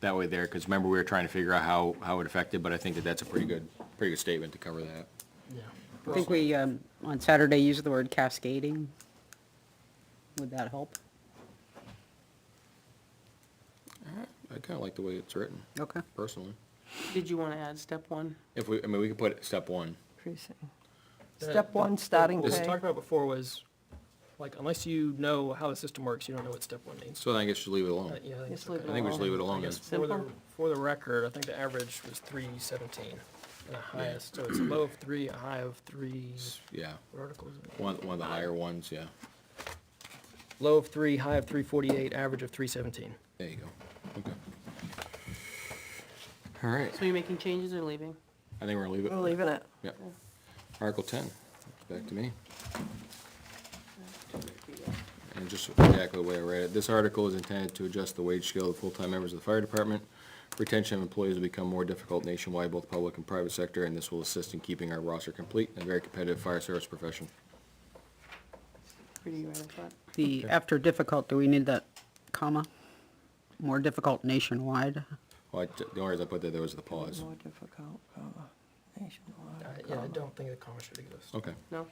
That way there, because remember, we were trying to figure out how it affected, but I think that's a pretty good statement to cover that. Yeah. I think we, on Saturday, used the word cascading. Would that help? I kinda like the way it's written, Okay. personally. Did you want to add step 1? If we, I mean, we could put step 1. Precinct. Step one, starting What we pay. talked about before was, like, unless you know how the system works, you don't know what step one means. So I guess just leave it alone. Yeah, I think it's Just leave okay. it I think we just leave it alone I then. guess for the, Simple. for the record, I think the average was 317, and the highest, so it's a low of 3, a high of 3, Yeah, what article is it? one of the higher ones, yeah. Low of 3, high of 348, average of 317. There you go, okay. All right, So you're making changes or leaving? I think we're gonna leave it. We're leaving it. Yeah. Article 10, back to me. And just exactly the way I read it, this article is intended to adjust the wage scale of full-time members of the fire department. Retention of employees will become more difficult nationwide, both public and private sector, and this will assist in keeping our roster complete in a very competitive fire service profession. Pretty right, I thought. The, after difficult, do we need that comma? More difficult nationwide? Well, the only reason I put that there was the pause. More difficult, nationwide. Yeah, I don't think the comma should exist. Okay, No?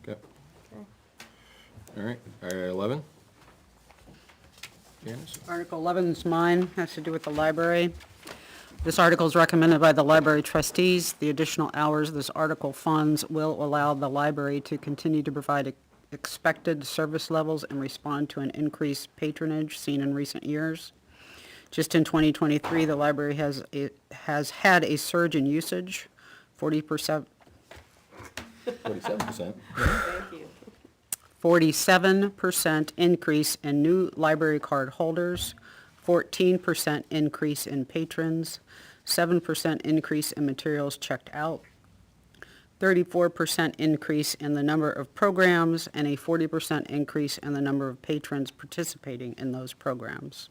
okay. All right, 11? Janice? Article 11's mine, has to do with the library. This article is recommended by the library trustees. The additional hours this article funds will allow the library to continue to provide expected service levels and respond to an increased patronage seen in recent years. Just in 2023, the library has had a surge in usage, 40%, 47%. Thank you. 47% increase in new library card holders, 14% increase in patrons, 7% increase in materials checked out, 34% increase in the number of programs, and a 40% increase in the number of patrons participating in those programs.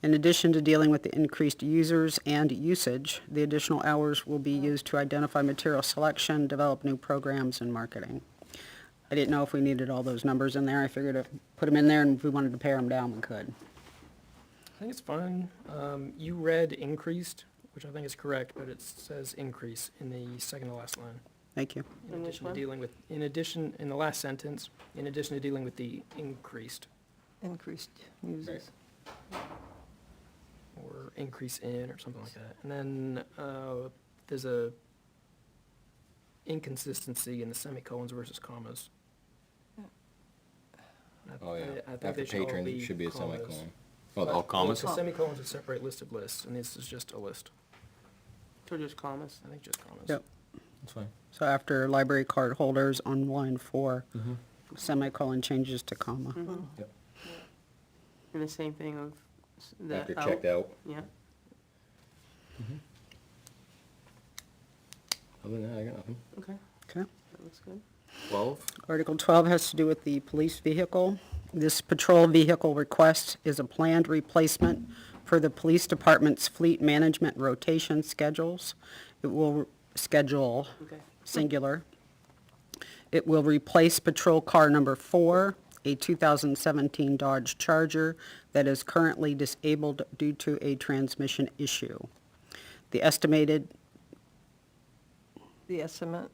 In addition to dealing with the increased users and usage, the additional hours will be used to identify material selection, develop new programs, and marketing. I didn't know if we needed all those numbers in there. I figured if put them in there, and if we wanted to pare them down, we could. I think it's fine. You read increased, which I think is correct, but it says increase in the second to last line. Thank you. In In which addition to one? dealing with, in addition, in the last sentence, in addition to dealing with the increased, Increased users. or increase in, or something like that. And then, there's a inconsistency in the semicolons versus commas. Oh, yeah. I think After they should all patron, be it should be a commas. semicolon. Oh, all commas? Well, semicolons would separate list of lists, and this is just a list. So just commas. I think just commas. Yep. That's fine. So after library card holders on line 4, semicolon changes to comma. Yep. And the same thing of the After checked out. Yeah. Other than that, I got nothing. Okay, Okay. that looks good. 12? Article 12 has to do with the police vehicle. This patrol vehicle request is a planned replacement for the police department's fleet management rotation schedules. It will schedule, Okay. singular. It will replace patrol car number 4, a 2017 Dodge Charger that is currently disabled due to a transmission issue. The estimated, The estimate,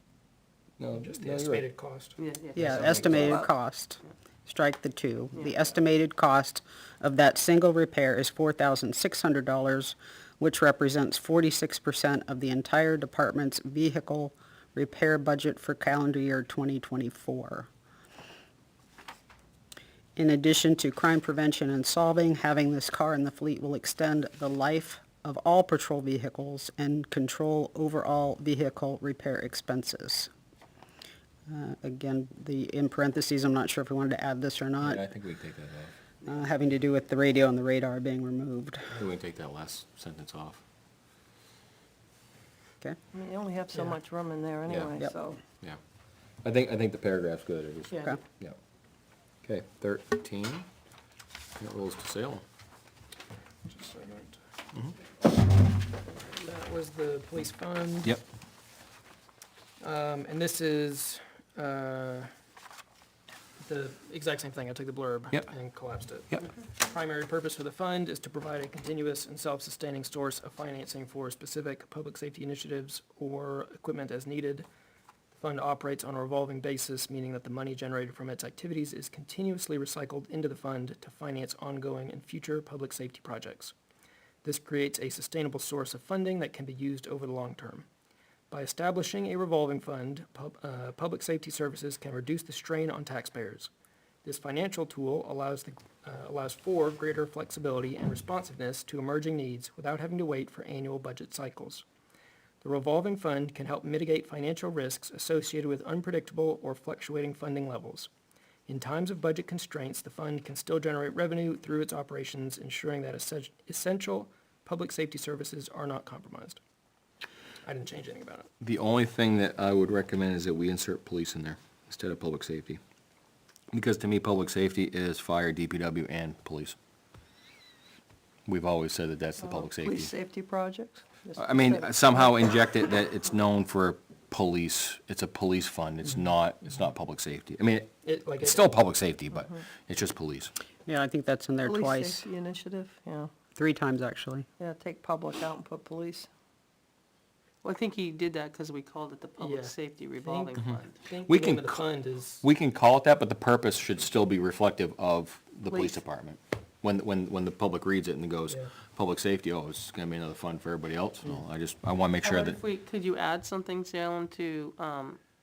No, Just the no, you're right. estimated cost. yeah, estimated cost, strike the 2. The estimated cost of that single repair is $4,600, which represents 46% of the entire department's vehicle repair budget for calendar year 2024. In addition to crime prevention and solving, having this car in the fleet will extend the life of all patrol vehicles and control overall vehicle repair expenses. Again, in parentheses, I'm not sure if we wanted to add this or not, Yeah, I think we can take that off. having to do with the radio and the radar being removed. I think we can take that last sentence off. Okay? I mean, you only have so Yeah. much room in there anyway, Yep. so. Yeah. I think the paragraph's good. It just, Yeah. Okay. yeah. Okay, 13. That rolls to Salem. Just a second. That was the police fund. Yep. And this is, the exact same thing. I took the blurb Yep. and collapsed it. Yep. Primary purpose for the fund is to provide a continuous and self-sustaining source of financing for specific public safety initiatives or equipment as needed. The fund operates on a revolving basis, meaning that the money generated from its activities is continuously recycled into the fund to finance ongoing and future public safety projects. This creates a sustainable source of funding that can be used over the long term. By establishing a revolving fund, public safety services can reduce the strain on taxpayers. This financial tool allows for greater flexibility and responsiveness to emerging needs without having to wait for annual budget cycles. The revolving fund can help mitigate financial risks associated with unpredictable or fluctuating funding levels. In times of budget constraints, the fund can still generate revenue through its operations, ensuring that essential public safety services are not compromised. I didn't change anything about it. The only thing that I would recommend is that we insert police in there instead of public safety. Because to me, public safety is fire, DPW, and police. We've always said that that's the public safety. Police safety projects? Just I mean, say- somehow inject it that it's known for police, it's a police fund, it's not public safety. I mean, it's still public safety, but it's just police. Yeah, I think that's in there Police twice, safety initiative, yeah. 3 times actually. Yeah, take public out and put police. Well, I think he did that because we called it the Public Yeah. Safety Revolving Fund. I think We the name can of the c- fund is, We can call it that, but the purpose should still be reflective of the police Police. department. When the public reads it and goes, Yeah. public safety, oh, it's gonna be another fund for everybody else. No, I wanna make sure that, Could you add something, Salem, to,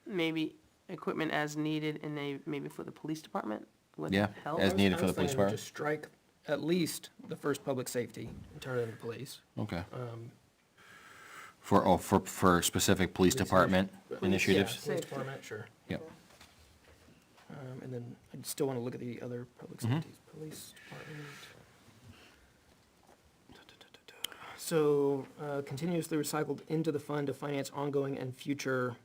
maybe equipment as needed and maybe for the police department? Would Yeah, that help? as needed for I the was police thinking department. just strike at least the first public safety and turn it into police. Okay. Um, For specific police department Yeah, initiatives? police Safety. department, sure. Yep. And then I still want to look at the other public Mm-hmm. safeties, police department. So, continuously recycled into the fund to finance ongoing and future.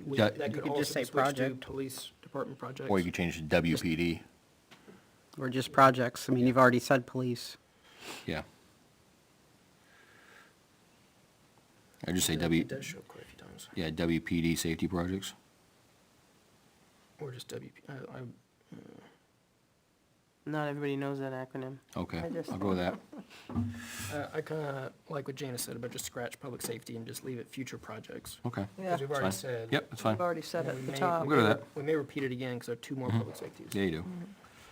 Yeah. That You could could also just say be switched to project. police department projects. Or you could change to WPD, Or just projects. I mean, you've already said police. yeah. I just say It does show quite a few times, yeah, WPD safety projects. or just WP, Not everybody knows that acronym. Okay, I just- I'll go with that. I kinda like what Janice said about just scratch public safety and just leave it future projects. Okay, Yeah, Because we've that's already fine. said. Yep, that's fine. we've already said Yeah, at we the may- top. I'm good with that. We may repeat it again, because there are two more public safeties. Yeah, you do.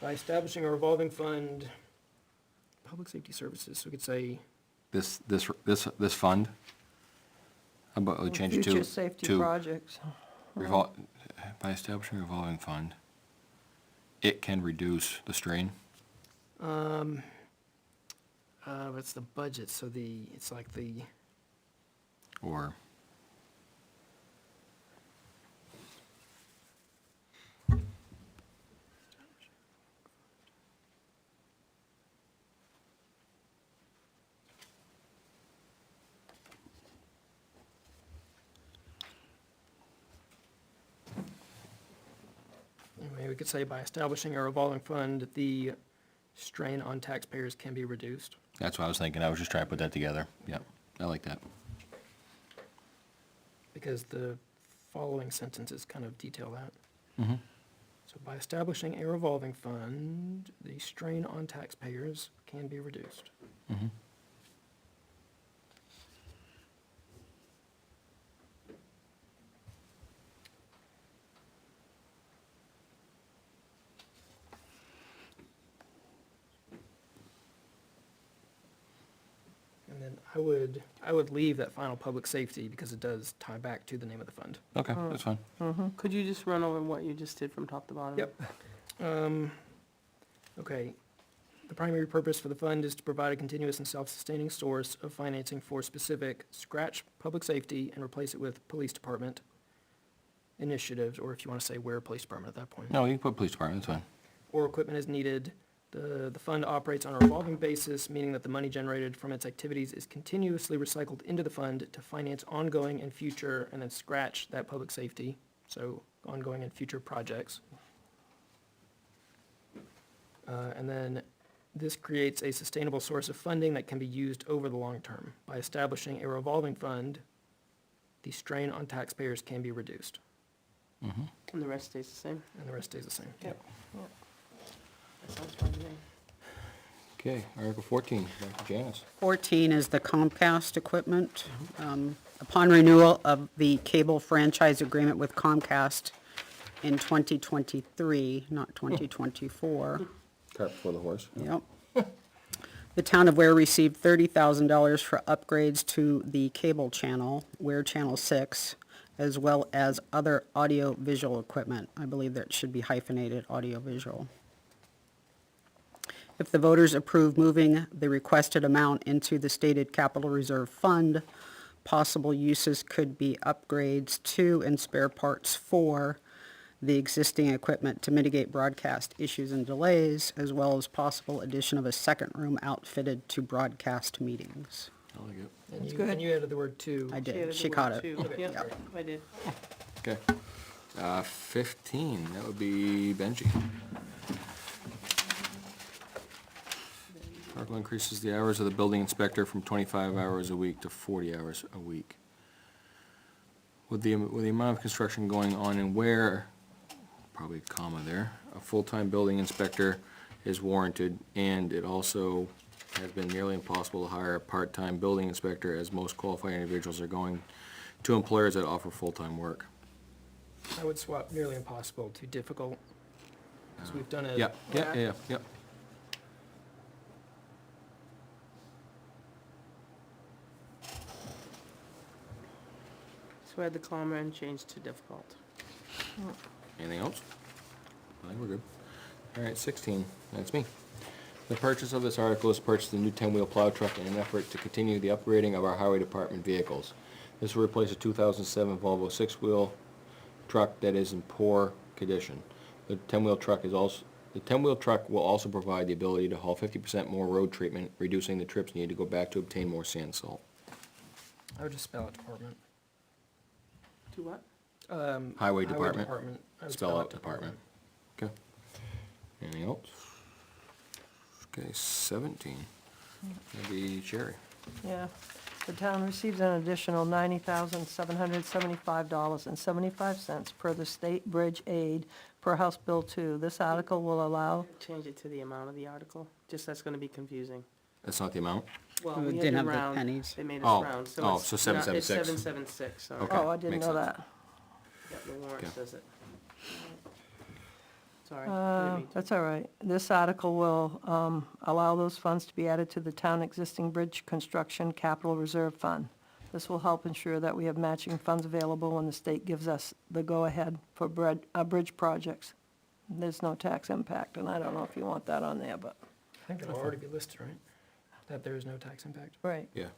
By establishing a revolving fund, public safety services, so we could say, This fund, how about we change it to? Future safety to projects. by establishing a revolving fund, it can reduce the strain? It's the budget, so it's like the, Or, maybe we could say by establishing a revolving fund, the strain on taxpayers can be reduced. that's what I was thinking, I was just trying to put that together. Yep, I like that. Because the following sentences kind of detail that. So by establishing a revolving fund, the strain on taxpayers can be reduced. And then I would leave that final public safety because it does tie back to the name of the fund. Okay, that's fine. Could you just run over what you just did from top to bottom? Yep. Okay. The primary purpose for the fund is to provide a continuous and self-sustaining source of financing for specific scratch public safety and replace it with police department initiatives, or if you want to say where police department at that point. No, you can put police department, that's fine. Or equipment is needed. The fund operates on a revolving basis, meaning that the money generated from its activities is continuously recycled into the fund to finance ongoing and future, and then scratch that public safety, so ongoing and future projects. And then this creates a sustainable source of funding that can be used over the long term. By establishing a revolving fund, the strain on taxpayers can be reduced, And the rest stays the same? and the rest stays the same. Yep. That sounds fine to me. Okay, Article 14, back to Janice. 14 is the Comcast equipment. Upon renewal of the cable franchise agreement with Comcast in 2023, not 2024. Cart before the horse. Yep. The town of Ware received $30,000 for upgrades to the cable channel, Ware Channel 6, as well as other audio-visual equipment. I believe that should be hyphenated, audio-visual. If the voters approve moving the requested amount into the stated capital reserve fund, possible uses could be upgrades to and spare parts for the existing equipment to mitigate broadcast issues and delays, as well as possible addition of a second room outfitted to broadcast meetings. I like it. And you, good. and you added the word "to." I She added did, the she word caught it. to. Okay. Yep, I did. Okay. 15, that would be Benji. Article increases the hours of the building inspector from 25 hours a week to 40 hours a week. With the amount of construction going on in Ware, probably a comma there, a full-time building inspector is warranted, and it also has been nearly impossible to hire a part-time building inspector, as most qualified individuals are going to employers that offer full-time work. I would swap nearly impossible to difficult, because we've done it. Yep. So add the comma and change to difficult. Anything else? I think we're good. All right, 16, that's me. The purchase of this article is to purchase a new 10-wheel plow truck in an effort to continue the upgrading of our highway department vehicles. This will replace a 2007 Volvo six-wheel truck that is in poor condition. The 10-wheel truck will also provide the ability to haul 50% more road treatment, reducing the trips needed to go back to obtain more sand and salt. I would just spell out department. To what? Highway department, I would spell out department. Okay. Anything else? Okay, 17. That'd be Sherry. Yeah. The town receives an additional $90,775.75 per the state bridge aid per House Bill 2. This article will allow, Change it to the amount of the article, just that's gonna be confusing. That's not the amount? Well, We we had didn't to have the round, pennies. they made Oh, us round, so oh, it's. so not- 776. It's 776, sorry. Okay. oh, I didn't makes know sense. that. Yeah, the warrant Okay. says it. Sorry. I didn't mean to. That's all right. This article will allow those funds to be added to the town existing bridge construction capital reserve fund. This will help ensure that we have matching funds available when the state gives us the go-ahead for bridge projects. there's no tax impact, and I don't know if you want that on there, but, I think that'll already be listed, right? That there is no tax impact. right, Yeah.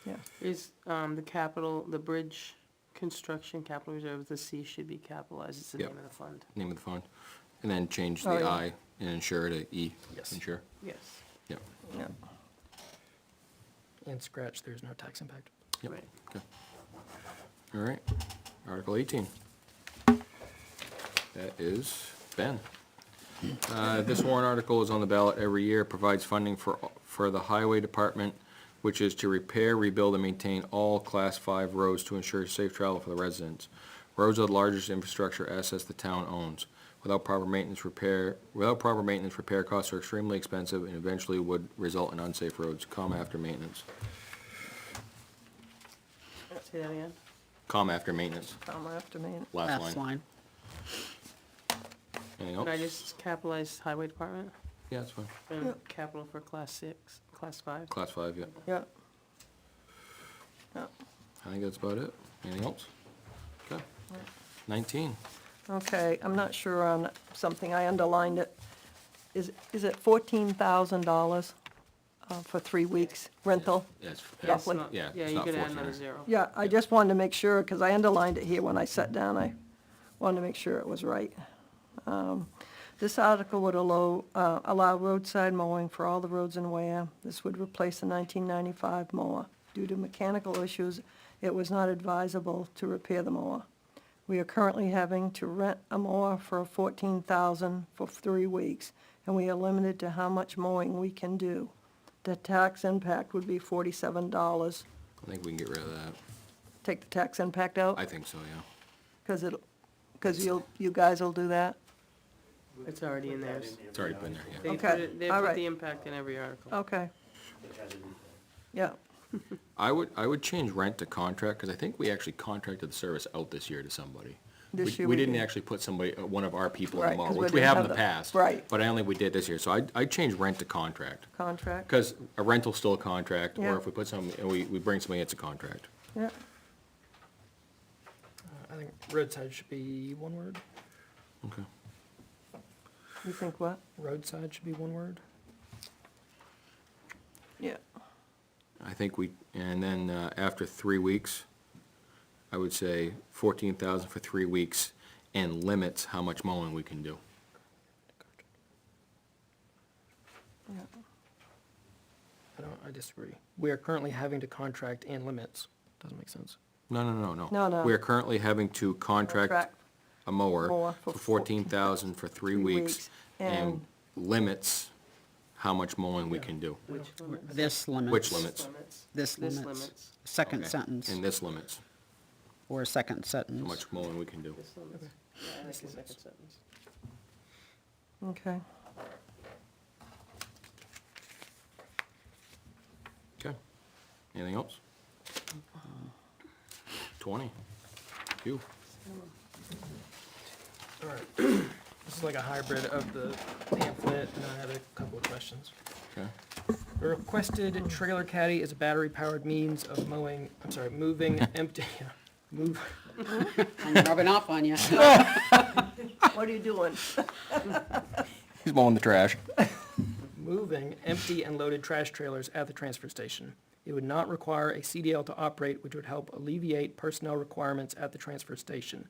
yeah. Is, the capital, the bridge construction capital reserve, the C should be capitalized, it's the Yep. name of the fund. Name of the fund. And then change Oh, the yeah. I and insure to E. Yes. Insure. Yes. Yep. Yeah. And scratch, there's no tax impact. Yep. Right. Okay. All right. Article 18. That is Ben. This warrant article is on the ballot every year, provides funding for the highway department, which is to repair, rebuild, and maintain all Class 5 roads to ensure safe travel for the residents. Roads are the largest infrastructure assets the town owns. Without proper maintenance, repair costs are extremely expensive and eventually would result in unsafe roads, after maintenance. Say that again? After maintenance, Comma after me. last Last line. line. Anything Can I else? just capitalize highway department Yeah, that's fine. and Yep. capital for class 6, class 5? Class 5, yeah. Yeah. Yeah. I think that's about it. Anything else? Okay. 19. Okay, I'm not sure on something, I underlined it. Is it $14,000 for 3 weeks rental? Yes. Roughly. Yeah. Yeah, it's you not could add 14 another or- 0. Yeah, I just wanted to make sure, because I underlined it here when I sat down, I wanted to make sure it was right. This article would allow roadside mowing for all the roads in Ware. This would replace the 1995 mower. Due to mechanical issues, it was not advisable to repair the mower. We are currently having to rent a mower for $14,000 for 3 weeks, and we are limited to how much mowing we can do. The tax impact would be $47. I think we can get rid of that. Take the tax impact out? I think so, yeah. Because you guys will do that? It's already in theirs. It's already been there, yeah. They Okay, put it, they all put right. the impact in every article. Okay. Yeah, I would change rent to contract, because I think we actually contracted the service out this year to somebody. This year We we didn't did. actually put somebody, one of our people in Right, the mower, 'cause we which we didn't have in have the the- past. right. But I don't think we did this year, so I'd change rent to contract. contract, Because a rental's still a contract, Yeah. or if we put some, we bring somebody, it's a contract. yeah. I think roadside should be one word. Okay. You think what? Roadside should be one word. Yeah, I think and then after 3 weeks, I would say 14,000 for 3 weeks, and limits how much mowing we can do. yeah. I disagree. We are currently having to contract and limits. Doesn't make sense. No. No. We are currently having to contract Contract. a mower Mower for for 14,000 for 3 3 weeks, weeks, and and- limits how much mowing we can do. Which limits? This limits. Which limits? Limits. This This limits. limits. Second Okay. sentence, And this limits or second how sentence. much mowing we can do. This limits. Yeah, I like the second sentence. Okay. Okay. Anything else? 20. You. All right. This is like a hybrid of the pamphlet, and I have a couple of questions. Okay. The requested trailer caddy is a battery-powered means of moving empty, I'm rubbing off on you. What are you doing? He's mowing the trash. moving empty and loaded trash trailers at the transfer station. It would not require a CDL to operate, which would help alleviate personnel requirements at the transfer station.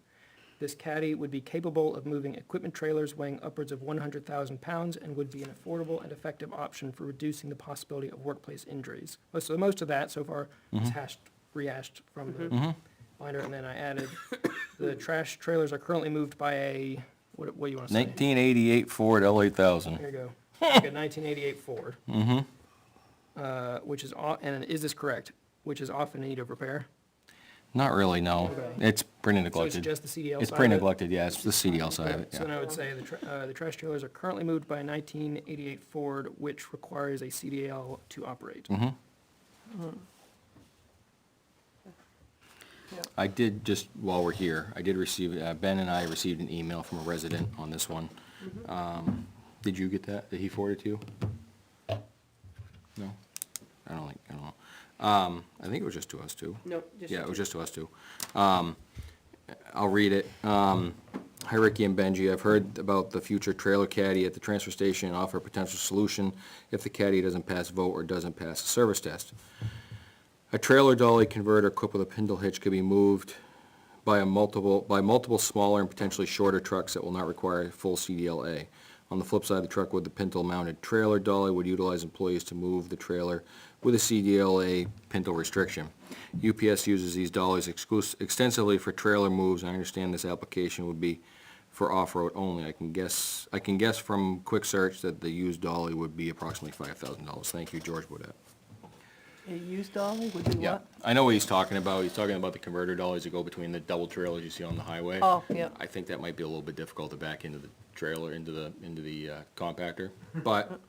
This caddy would be capable of moving equipment trailers weighing upwards of 100,000 pounds and would be an affordable and effective option for reducing the possibility of workplace injuries. So most of that so far is rehashed from the binder, and then I added, the trash trailers are currently moved by a, what do you want to say? 1988 Ford L8000. There you go. Like a 1988 Ford. Which is, and is this correct? Which is often in need of repair? Not really, no. Okay. It's pretty So it's neglected. just the CDL It's side pretty of it? neglected, yeah, it's the CDL side of it, So then yeah. I would say the trash trailers are currently moved by a 1988 Ford, which requires a CDL to operate. I did, just while we're here, I did receive, Ben and I received an email from a resident on this one. Did you get that? Did he forward it to you? No? I don't know. I think it was just to us too. Nope. Just Yeah, you it was two. just to us too. I'll read it. Hi, Ricky and Benji. I've heard about the future trailer caddy at the transfer station and offer a potential solution if the caddy doesn't pass vote or doesn't pass the service test. A trailer dolly converter equipped with a spindle hitch could be moved by multiple smaller and potentially shorter trucks that will not require full CDLA. On the flip side, the truck with the pintle-mounted trailer dolly would utilize employees to move the trailer with a CDLA pintle restriction. UPS uses these dollies extensively for trailer moves, and I understand this application would be for off-road only. I can guess from quick search that the used dolly would be approximately $5,000. Thank you, George Baudet. A used dolly would be Yeah, what? I know what he's talking about. He's talking about the converter dollies that go between the double trailers you see on the highway. Oh, yeah. I think that might be a little bit difficult to back into the trailer, into the compactor, but,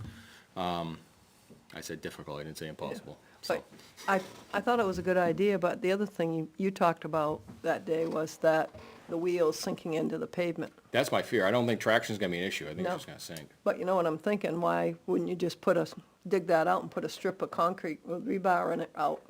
I said difficult, I didn't say impossible. So, But I thought it was a good idea, but the other thing you talked about that day was that the wheels sinking into the pavement. that's my fear. I don't think traction's gonna be an issue. I think No. it's just gonna sink. But you know what I'm thinking, why wouldn't you just dig that out and put a strip of concrete with rebar in it out?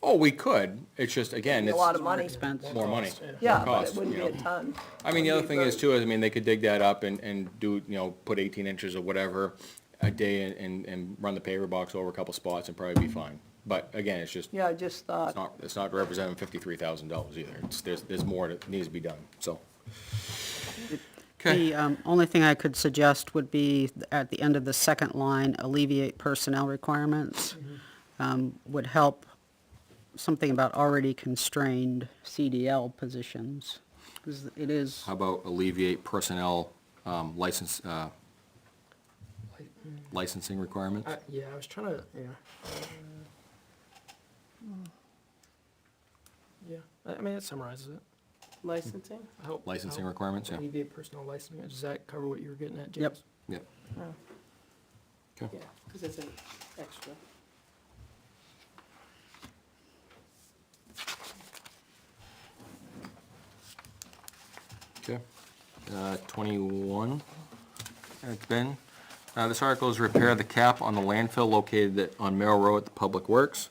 Oh, we could. It's just, again, A it's lot of money. Expense. more money. Yeah, more but cost, it wouldn't you be a know. ton. I mean, the other It'd be thing is very- too, is, I mean, they could dig that up and do, put 18 inches or whatever a day and run the paver box over a couple spots and probably be fine. But again, it's just, Yeah, I just thought, it's not representing $53,000 either. There's more that needs to be done, so. Okay, The only thing I could suggest would be at the end of the second line, alleviate personnel requirements. Would help something about already constrained CDL positions. 'Cause it is, how about alleviate personnel, licensing requirements? Yeah, I was trying to, yeah. Yeah, I mean, that summarizes it. Licensing? I hope. Licensing I hope requirements, yeah. Alleviate personal licensing. Does that cover what you were getting at, Yep. James? Yep. Okay. Yeah, because it's an extra. Okay. 21, Ben. This article is repair the cap on the landfill located on Merrill Road at the Public Works.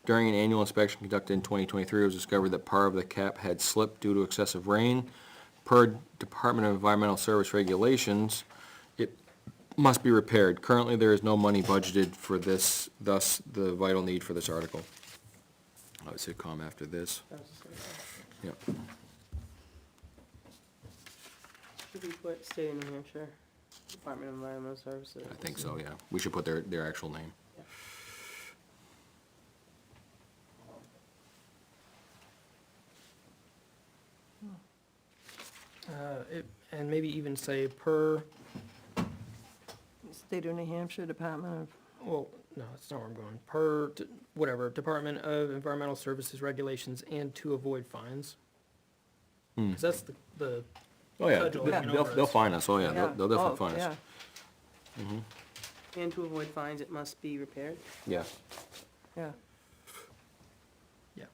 During an annual inspection conducted in 2023, it was discovered that part of the cap had slipped due to excessive rain. Per Department of Environmental Service regulations, it must be repaired. Currently, there is no money budgeted for this, thus the vital need for this article. I would say comma after this. I was just gonna say. Yep. Should we put State of New Hampshire, Department of Environmental Services? I think so, yeah. We should put their actual name. And maybe even say per, State of New Hampshire Department of, well, no, that's not where I'm going. Per, whatever, Department of Environmental Services regulations and to avoid fines. Because that's the Oh, yeah, Federal, you know, they'll fine us, oh, yeah, yeah. they'll definitely Oh, fine us. yeah, And to avoid fines, it must be repaired? Yeah, yeah, yeah.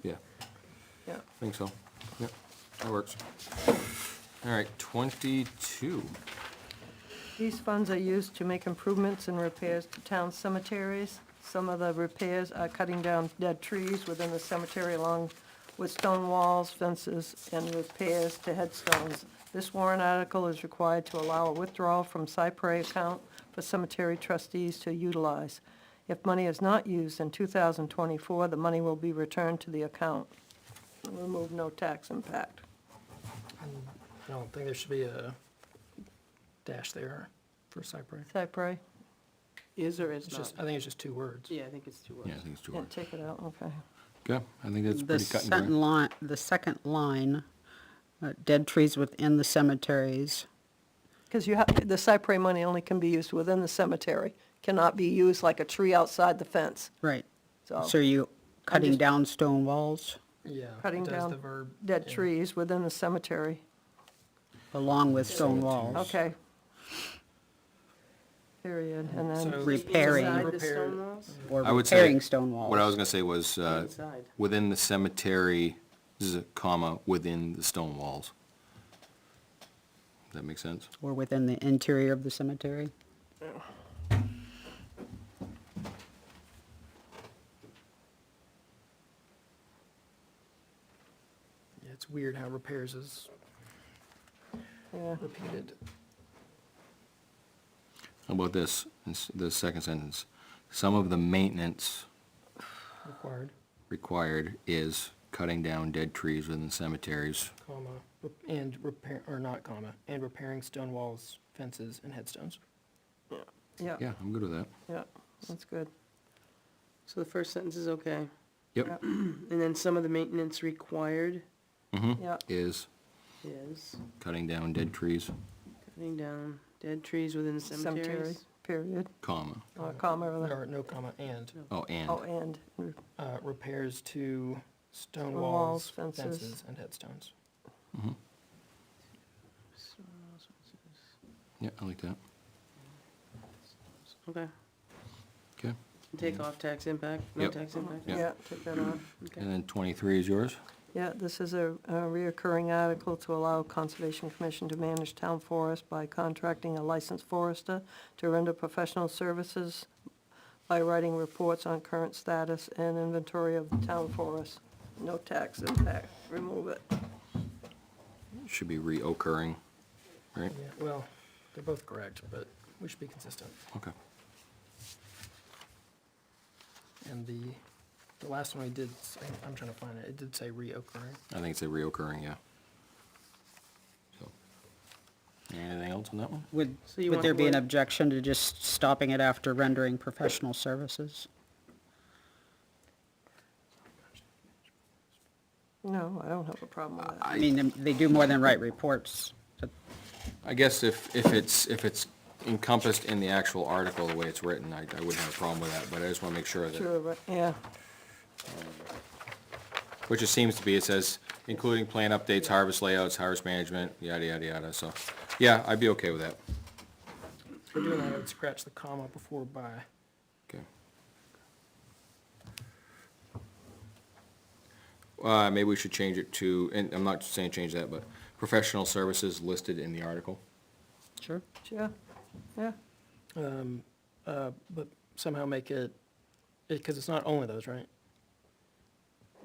yeah, yeah. I think so. Yep, that works. All right, 22. These funds are used to make improvements and repairs to town cemeteries. Some of the repairs are cutting down dead trees within the cemetery along with stone walls, fences, and repairs to headstones. This warrant article is required to allow a withdrawal from Cypre account for cemetery trustees to utilize. If money is not used in 2024, the money will be returned to the account. Remove no tax impact. I don't think there should be a dash there for Cypre. Cypre, Is or is It's not? just, I think it's just two words. Yeah, I think it's 2 words. Yeah, I think it's 2 yeah, words. take it out, okay. Okay, I think that's the pretty cut and second dry. line, dead trees within the cemeteries. Because you have, the Cypre money only can be used within the cemetery, cannot be used like a tree outside the fence. Right. So, So are you cutting just- down stone walls Yeah. Cutting it does down the verb, dead yeah. trees within the cemetery. along with stone walls? Okay. Period, and So- then, Repairing. Inside the Repair- stone walls? Or I would say- repairing stone walls? What I was gonna say was, Inside. within the cemetery, this is a comma, within the stone walls. Does that make sense? Or within the interior of the cemetery? Yeah, it's weird how repairs is Yeah. repeated. How about this, the second sentence? Some of the maintenance Required, required is cutting down dead trees within cemeteries. comma, and repair, or not comma, and repairing stone walls, fences, and headstones. Yeah, Yeah, I'm good with that. yeah, that's good. So the first sentence is okay. Yep, And then some of the maintenance required Yeah, is is cutting down dead trees, cutting down dead trees within cemetery, cemeteries. period, comma. comma, or Or no comma, and, Oh, and, oh, and, repairs to stone Stone walls, walls, fences. fences, and headstones. yeah, I like that. Okay. Okay, Take off tax impact, no Yep. tax impact? Yeah. yeah, take that off. Okay. and then 23 is yours? Yeah, this is a reoccurring article to allow Conservation Commission to manage town forest by contracting a licensed forester to render professional services by writing reports on current status and inventory of the town forest. No tax impact, remove it. Should be reoccurring, right? Yeah, well, they're both correct, but we should be consistent. Okay. And the last one we did, I'm trying to find it, it did say reoccurring. I think it's a reoccurring, yeah. So, anything else on that one? Would, So you would want there the be an word- objection to just stopping it after rendering professional services? No, I don't have a problem with that. I mean, they do more than write reports. but- I guess if it's encompassed in the actual article, the way it's written, I wouldn't have a problem with that, but I just wanna make sure that, Sure, right, yeah, which it seems to be, it says, including plan updates, harvest layouts, harvest management, yada, yada, yada, so, yeah, I'd be okay with that. For doing that, I would scratch the comma before by. Okay. Maybe we should change it to, and I'm not saying change that, but professional services listed in the article. Sure. sure, yeah. But somehow make it, because it's not only those, right?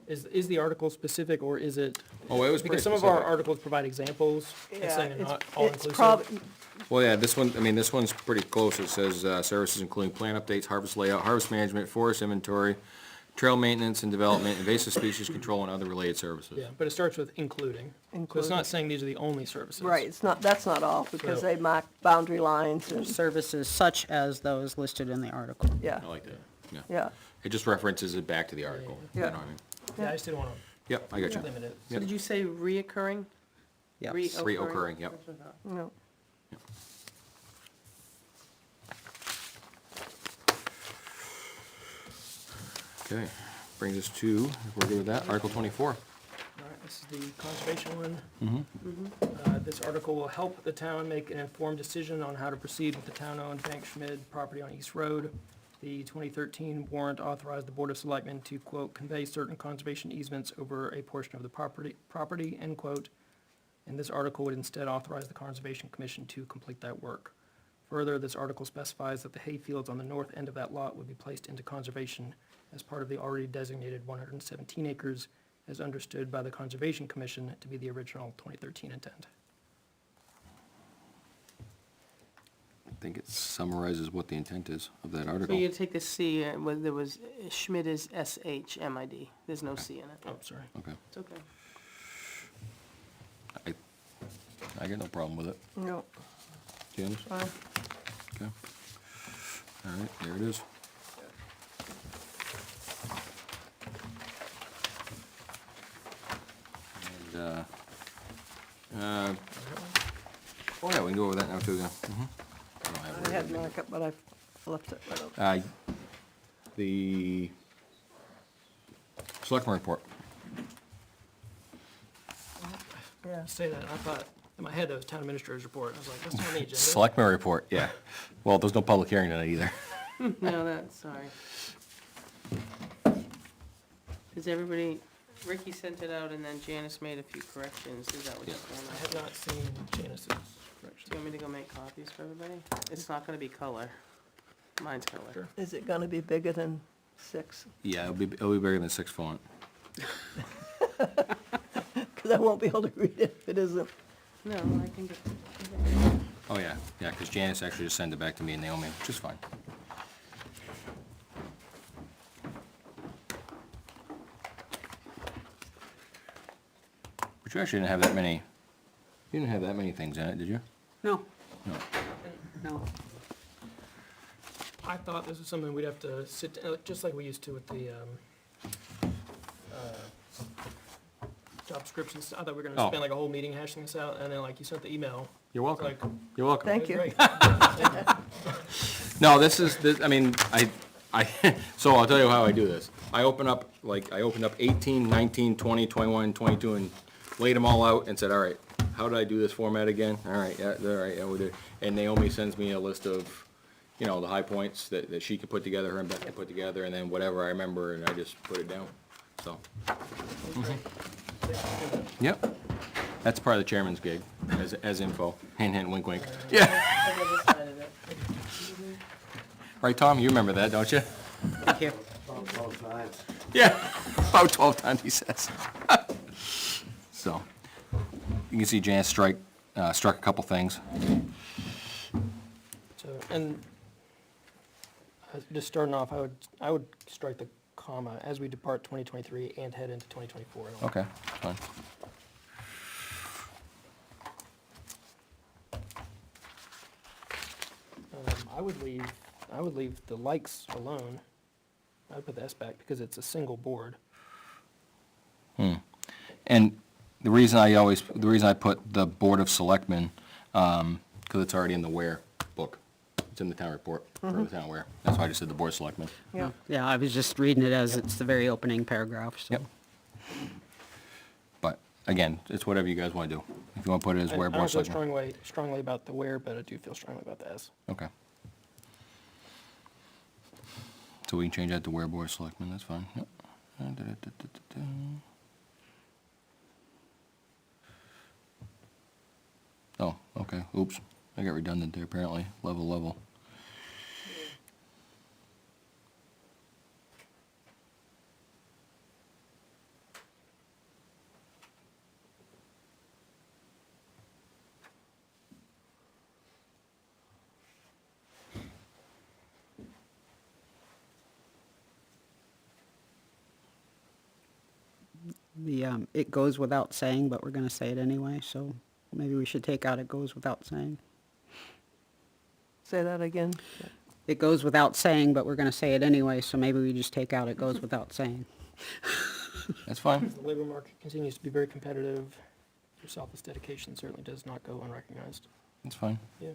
Is the article specific, or is it? Oh, it was pretty Because some of our specific. articles provide examples, and Yeah, saying they're not it's all-inclusive. probably, Well, yeah, this one, I mean, this one's pretty close. It says, services including plan updates, harvest layout, harvest management, forest inventory, trail maintenance and development, invasive species control, and other related services. Yeah, but it starts with including. So it's Including. not saying these are the only services. right, it's not, that's not all, because So- they mark boundary lines and, Services such as those listed in the article. yeah, I like that, yeah. yeah. It just references it back to the article, you know Yeah. what I mean? Yeah, I just didn't want Yep, I got to you. limit it. So did you say reoccurring? Yes. Reoccurring, yep. That's what I thought. No, Okay, brings us to, if we're good with that, Article 24. All right, this is the conservation one. This article will help the town make an informed decision on how to proceed with the town-owned Bank Schmid property on East Road. The 2013 warrant authorized the Board of Selectmen to, quote, "convey certain conservation easements over a portion of the property," end quote. And this article would instead authorize the Conservation Commission to complete that work. Further, this article specifies that the hayfields on the north end of that lot would be placed into conservation as part of the already designated 117 acres as understood by the Conservation Commission to be the original 2013 intent. I think it summarizes what the intent is of that So article. you take the C, there was, Schmidt is S-H-M-I-D, there's no C in it. Oh, sorry. Okay, It's okay. I got no problem with it. no, James? fine. Okay. All right, there it is. And, oh yeah, we can go over that now too, yeah. I don't have it I right had with me. markup, but I left it right over. The Selectmen report. Yeah, Say that, I thought, in my head, that was town administrator's report. I was like, that's not on the agenda. Selectmen report, yeah. Well, there's no public hearing tonight either. No, that's, sorry. Is everybody, Ricky sent it out and then Janice made a few corrections, is that what you're I saying? have not seen Janice's Do correction. you want me to go make copies for everybody? It's not gonna be color. Mine's color. Sure. is it gonna be bigger than 6? Yeah, it'll be bigger than 6 font. Because I won't be able to read it if it isn't. No, I can get, Oh, yeah, yeah, because Janice actually just sent it back to me and Naomi, which is fine. But you actually didn't have that many, you didn't have that many things in it, did you? No, No. no. I thought this was something we'd have to sit, just like we used to with the, job descriptions. I thought we were gonna Oh. spend like a whole meeting hashing this out, and then like you sent the email. You're welcome. Like, You're welcome. Thank you. great. No, I mean, so I'll tell you how I do this. I open up 18, 19, 20, 21, 22, and laid them all out and said, all right, how did I do this format again? All right, yeah, we did. And Naomi sends me a list of, you know, the high points that she could put together, her and Beth could put together, and then whatever I remember, and I just put it down, so. Yep. That's part of the chairman's gig, as info. Hint, hint, wink, wink. Yeah. I got this side of it. Right, Tom? You remember that, don't you? Thank you. Yeah, about 12 times, he says. So, you can see Jan struck a couple things. So, and just starting off, I would strike the comma as we depart 2023 and head into 2024. Okay, fine. I would leave the likes alone. I'd put the S back because it's a single board. And the reason I put the Board of Selectmen, because it's already in the where book. It's in the town report, or the town where. That's why I just said the Board of Selectmen. Yeah. Yeah, I was just reading it as it's the very opening paragraph, so. Yep. But, again, it's whatever you guys want to do. If you want to put it as I where don't Board of feel Selectmen. strongly about the where, but I do feel strongly about the S. Okay. So we can change that to where Board of Selectmen, that's fine. Yep. Oh, okay, oops, I got redundant there apparently, level. It goes without saying, but we're gonna say it anyway, so maybe we should take out it goes without saying. Say that again. It goes without saying, but we're gonna say it anyway, so maybe we just take out it goes without saying. That's fine. The labor market continues to be very competitive. Your selfless dedication certainly does not go unrecognized. That's fine. Yeah.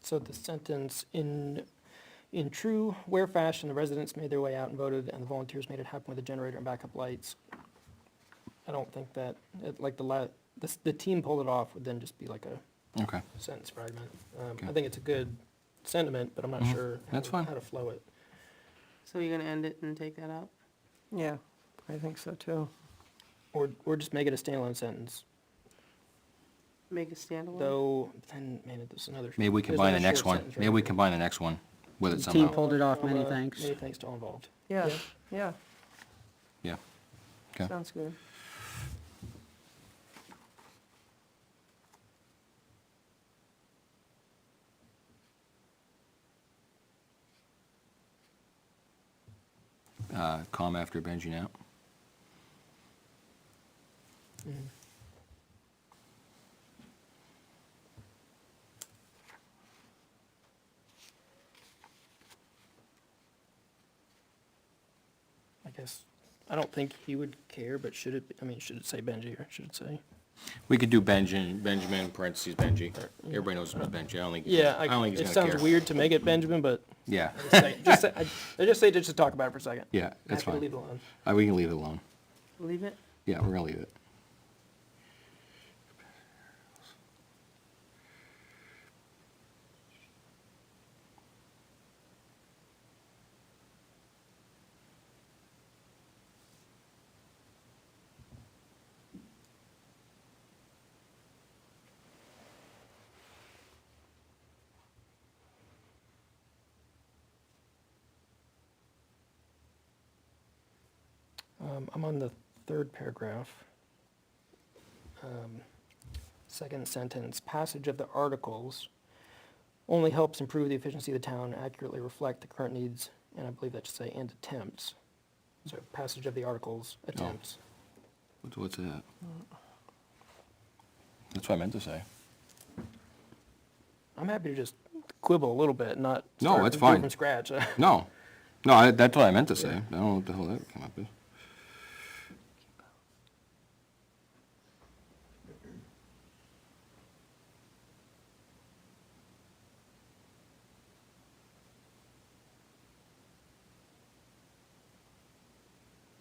So the sentence, in true where fashion, the residents made their way out and voted, and the volunteers made it happen with a generator and backup lights. I don't think that, the team pulled it off would then just be like a Okay, sentence fragment. Okay. I think it's a good sentiment, but I'm not sure That's fine. how to flow it. So you're gonna end it and take that out? Yeah, I think so too. Or just make it a standalone sentence, Make a standalone? though, then, man, there's another. maybe we there's combine the another next short one. sentence Maybe right we there. combine the next one with it The team somehow. pulled it off, many Well, thanks. Many thanks to all involved. Yeah, Yeah. yeah, Yeah, okay. sounds good. Comma after Benji now. Mhm. I guess, I don't think he would care, but should it, should it say Benji, or should it say? We could do Benjamin, parentheses Benji. Everybody knows it's Benji, I don't think. Yeah, I don't think it he's gonna care. sounds weird to make it Benjamin, but Yeah, just say just to talk about it for a second. yeah, that's Happy to fine. leave it alone. We can leave it alone. Leave it? Yeah, we're gonna leave it. I'm on the third paragraph. Second sentence, passage of the articles only helps improve the efficiency of the town, accurately reflect the current needs, and I believe that should say, and attempts. So passage of the articles, attempts. What's that? That's what I meant to say. I'm happy to just quibble a little bit, not No, start that's do fine. from scratch. No, that's what I meant to say. I don't know what the hell that came up with.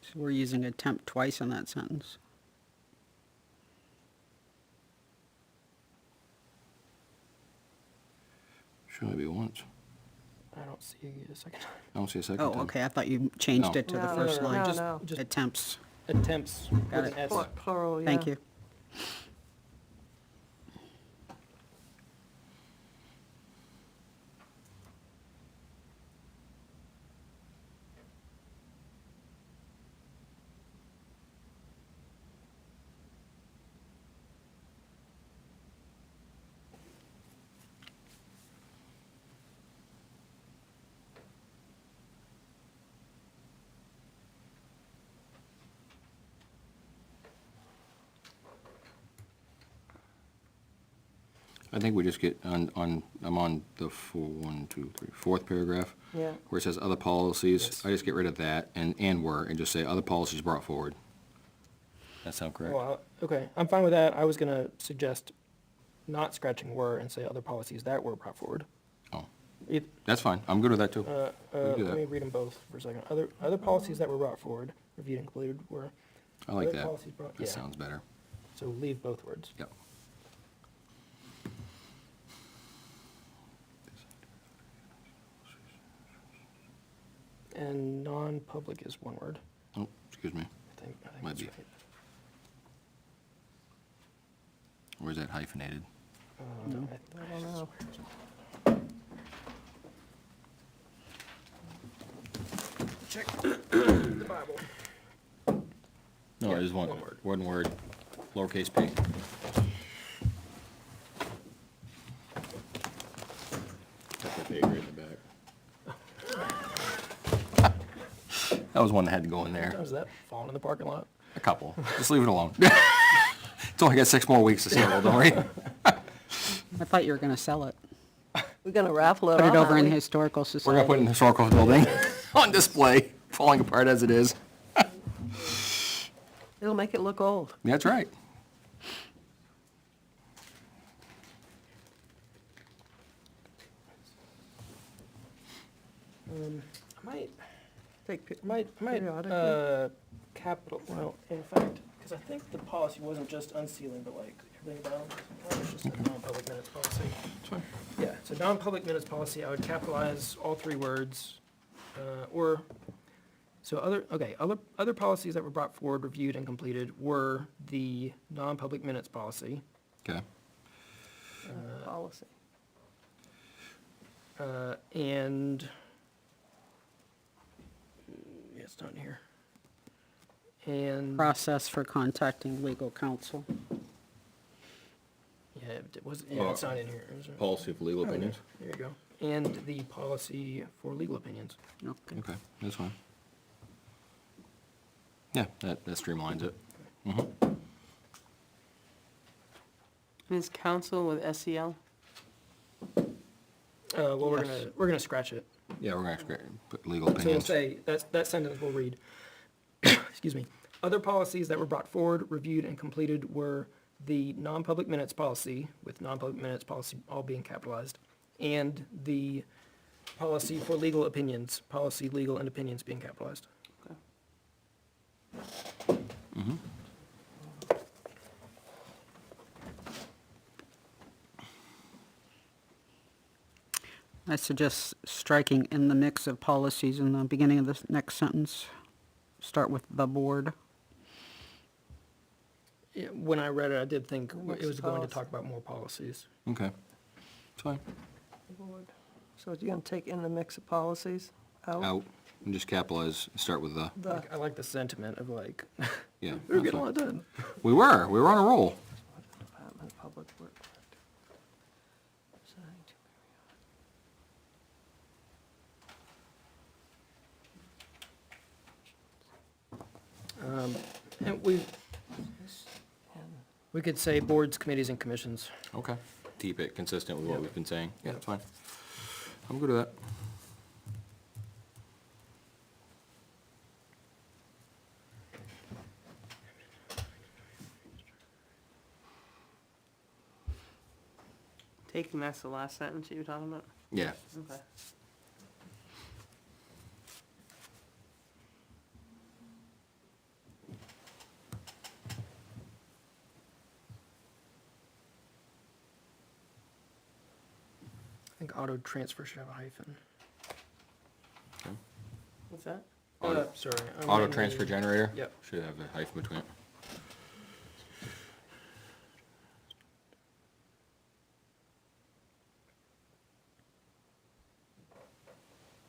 So we're using attempt twice in that sentence. Should only be once. I don't see a second. I don't see a second Oh, time. okay, I thought you changed No. it to the No, first no, line. just- no. just- Attempts. Attempts Got with it. an S. Plural, yeah. Thank you. I think we just get I'm on the fourth paragraph. Yeah. Where it says other policies. Yes. I just get rid of that and were, and just say other policies brought forward. That sound correct? Well, okay, I'm fine with that. I was gonna suggest not scratching were and say other policies that were brought forward. Oh, It, that's fine. I'm good with that too. We can do let me that. read them both for a second. Other policies that were brought forward, reviewed and included were. I like other that. policies brought- That yeah. sounds better. So leave both words. Yep. And non-public is one word, Oh, excuse me. I think Might that's be. right. Or is that hyphenated? I don't know. Check the Bible. No, it is one one word. One word, lowercase p. Got that page right in the back. That was one that had to go in there. How's that falling in the parking lot? A couple. Just leave it alone. It's only got 6 more weeks to settle, don't worry. I thought you were gonna sell it. We're gonna raffle it Put off, it over in aren't the we? historical We're society. gonna put it in the historical building on display, falling apart as it is. It'll make it look old. That's right. I might, Take pi- I might, periodically. capital, well, in fact, because I think the policy wasn't just unsealing, but like everything around. It's just a non-public minutes policy. Yeah, so non-public minutes policy, I would capitalize all 3 words, or, so other policies that were brought forward, reviewed, and completed were the non-public minutes policy, Okay. Policy. and, yeah, it's not in here. And, Process for contacting legal counsel. yeah, it was, yeah, it's not in here. Is it? Policy for legal opinions. There you go. And the policy for legal opinions. Okay. Okay, that's fine. Yeah, that streamlines it. Mhm. Is council with SEL? Well, Yes. we're gonna scratch it. Yeah, we're gonna put legal So we'll opinions. say, that sentence will read, excuse me, other policies that were brought forward, reviewed, and completed were the non-public minutes policy, with non-public minutes policy all being capitalized, and the policy for legal opinions, policy, legal, and opinions being capitalized. I suggest striking in the mix of policies in the beginning of the next sentence. Start with the board. Yeah, when I read it, I did think What's it was the going to policy? talk about more policies. Okay, it's fine. Board. So you're gonna take in the mix of policies out? Out. And just capitalize, start with the, I like the sentiment of like, yeah. we're that's getting a fine. lot done. We were on a roll. Department of Public Works. And we could say boards, committees, and commissions. Okay. Keep it consistent with what we've been saying. Yeah, that's fine. I'm good with that. Taking that's the last sentence that you were talking about? Yeah. Okay. I think auto transfer should have a hyphen. What's that? Auto- Sorry. I'm Auto reading transfer the- generator? Yep. Should have a hyphen between it.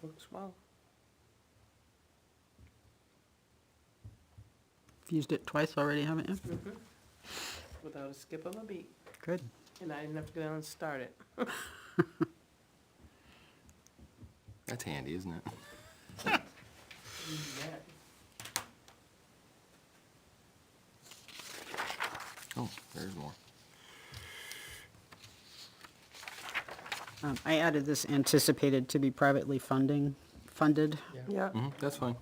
Works well. You've used it twice already, haven't you? Without a skip of a beat. Good. And I didn't have to go down and start it. That's handy, isn't it? Oh, there's more. I added this anticipated to be privately funded. Yeah, That's fine,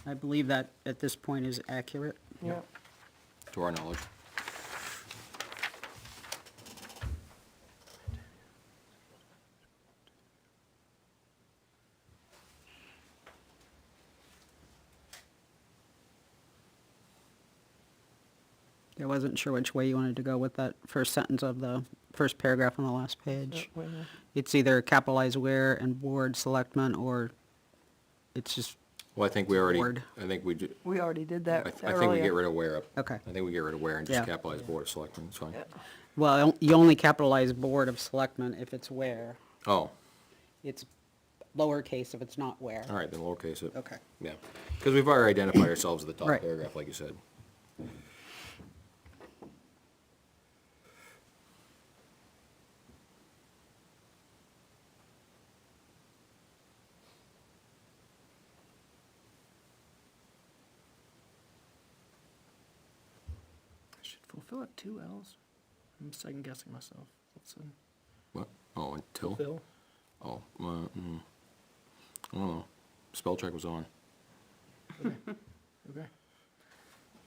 I believe that at this point is accurate. yeah. to our knowledge. I wasn't sure which way you wanted to go with that first sentence of the first paragraph on the last page. Wait a minute. It's either capitalize where and board selectmen, or it's just, Well, I think we already, Board. I think we, We already did I that think we earlier. get rid of where. Okay. I think we get rid of where and just Yeah. capitalize Board of Selectmen, it's fine. Yeah. well, you only capitalize board of selectmen if it's where. Oh, It's lowercase if it's not where. all right, then lowercase it. Okay. Yeah, because we've already identified ourselves at the top Right. paragraph, like you said. I should fulfill it 2 L's. I'm second guessing myself. What's in What? Oh, until? fill? Oh, I don't know. Spell check was on. Okay.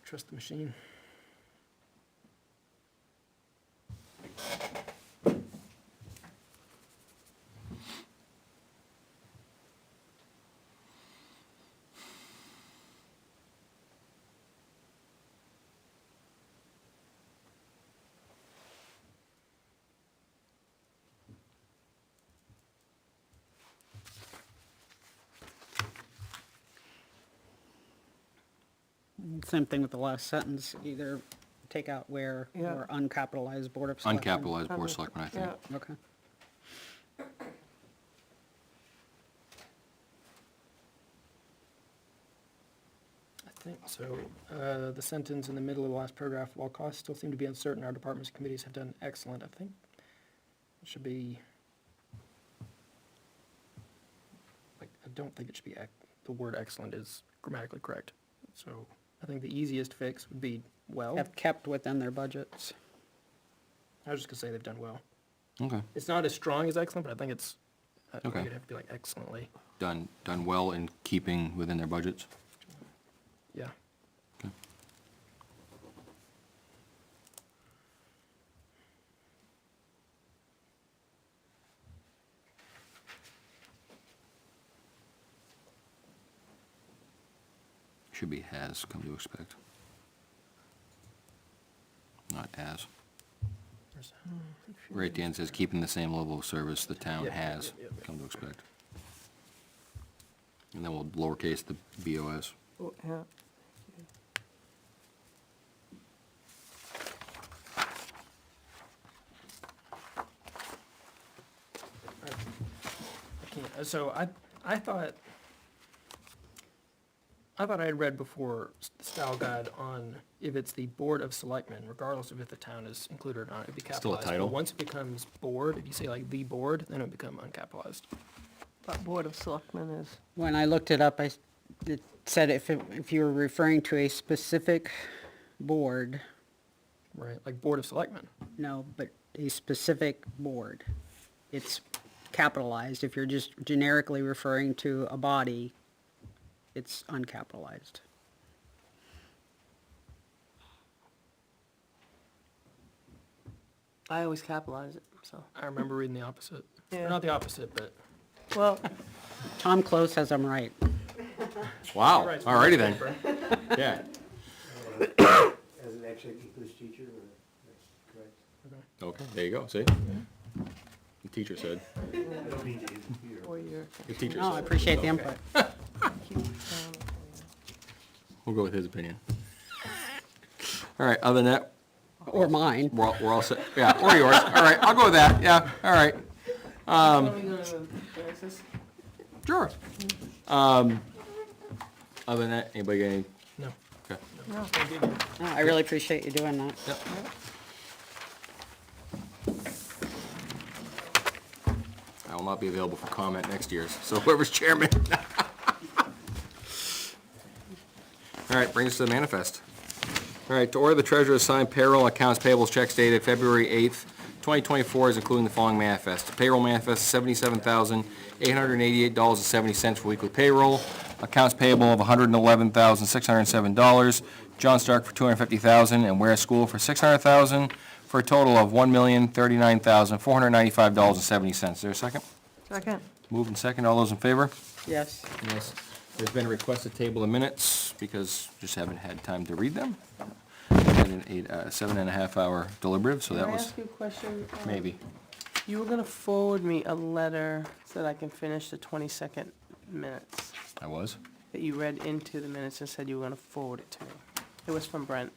Trust the machine. Same thing with the last sentence, either take out where Yeah. or uncapitalized board of selectmen. Uncapitalized Board of Selectmen, I think. Yeah, Okay. I think so. The sentence in the middle of the last paragraph, while costs still seem to be uncertain, our departments and committees have done excellent. I think it should be, like, I don't think it should be, the word excellent is grammatically correct. So I think the easiest fix would be well. Have kept within their budgets. I was just gonna say they've done well. Okay. It's not as strong as excellent, but I think it's, I think Okay. it'd have to be like excellently. Done well in keeping within their budgets? Yeah. Okay. Should be has come to expect. Not as. Where's- Right at the end says, keeping the same level of service the town Yeah, yeah, has yeah, yeah. come to expect. And then we'll lowercase the BOS. oh, yeah. I can't, so I thought I thought I had read before the style guide on if it's the Board of Selectmen, regardless of if the town is included or not, it'd be Still a capitalized. title? But once it becomes board, if you say like the board, then it'll become uncapitalized. But Board of Selectmen is, When I looked it up, it said if you were referring to a specific board, Right, like Board of Selectmen. no, but a specific board, it's capitalized. If you're just generically referring to a body, it's uncapitalized. I always capitalize it, so. I remember reading the opposite. Yeah. Or not the opposite, but well, Tom Close has them right. Wow, Right. alrighty then. Yeah. As an ex-English teacher, that's correct. Okay, there you go, see? The teacher said. I don't mean to interfere. 4-year. The teacher No, I said. appreciate the input. We'll go with his opinion. All right, other than that, Or mine. we're all set. Yeah, or yours. All right, I'll go with that. Yeah, all right. Let me go to the Genesis. Sure. Other than that, anybody got any? no. Okay. No, I really appreciate you doing that. Yep. I will not be available for comment next year, so whoever's chairman. All right, brings us to the manifest. All right, to order the treasurer to sign payroll accounts payables checks dated February 8th, 2024 is including the following manifest. Payroll manifest, $77,888.70 for weekly payroll. Accounts payable of $111,607. John Stark for $250,000 and Ware School for $600,000 for a total of $1,039,495.70. Is there a second? Second. Moved and second. All those in favor? Yes. Yes. There's been a request to table the minutes because just haven't had time to read them. Had an 7.5 hour deliberative, so that Can I was, ask you a question? maybe. You were gonna forward me a letter so that I can finish the 22nd minutes I was? that you read into the minutes and said you were gonna forward it to me. It was from Brent.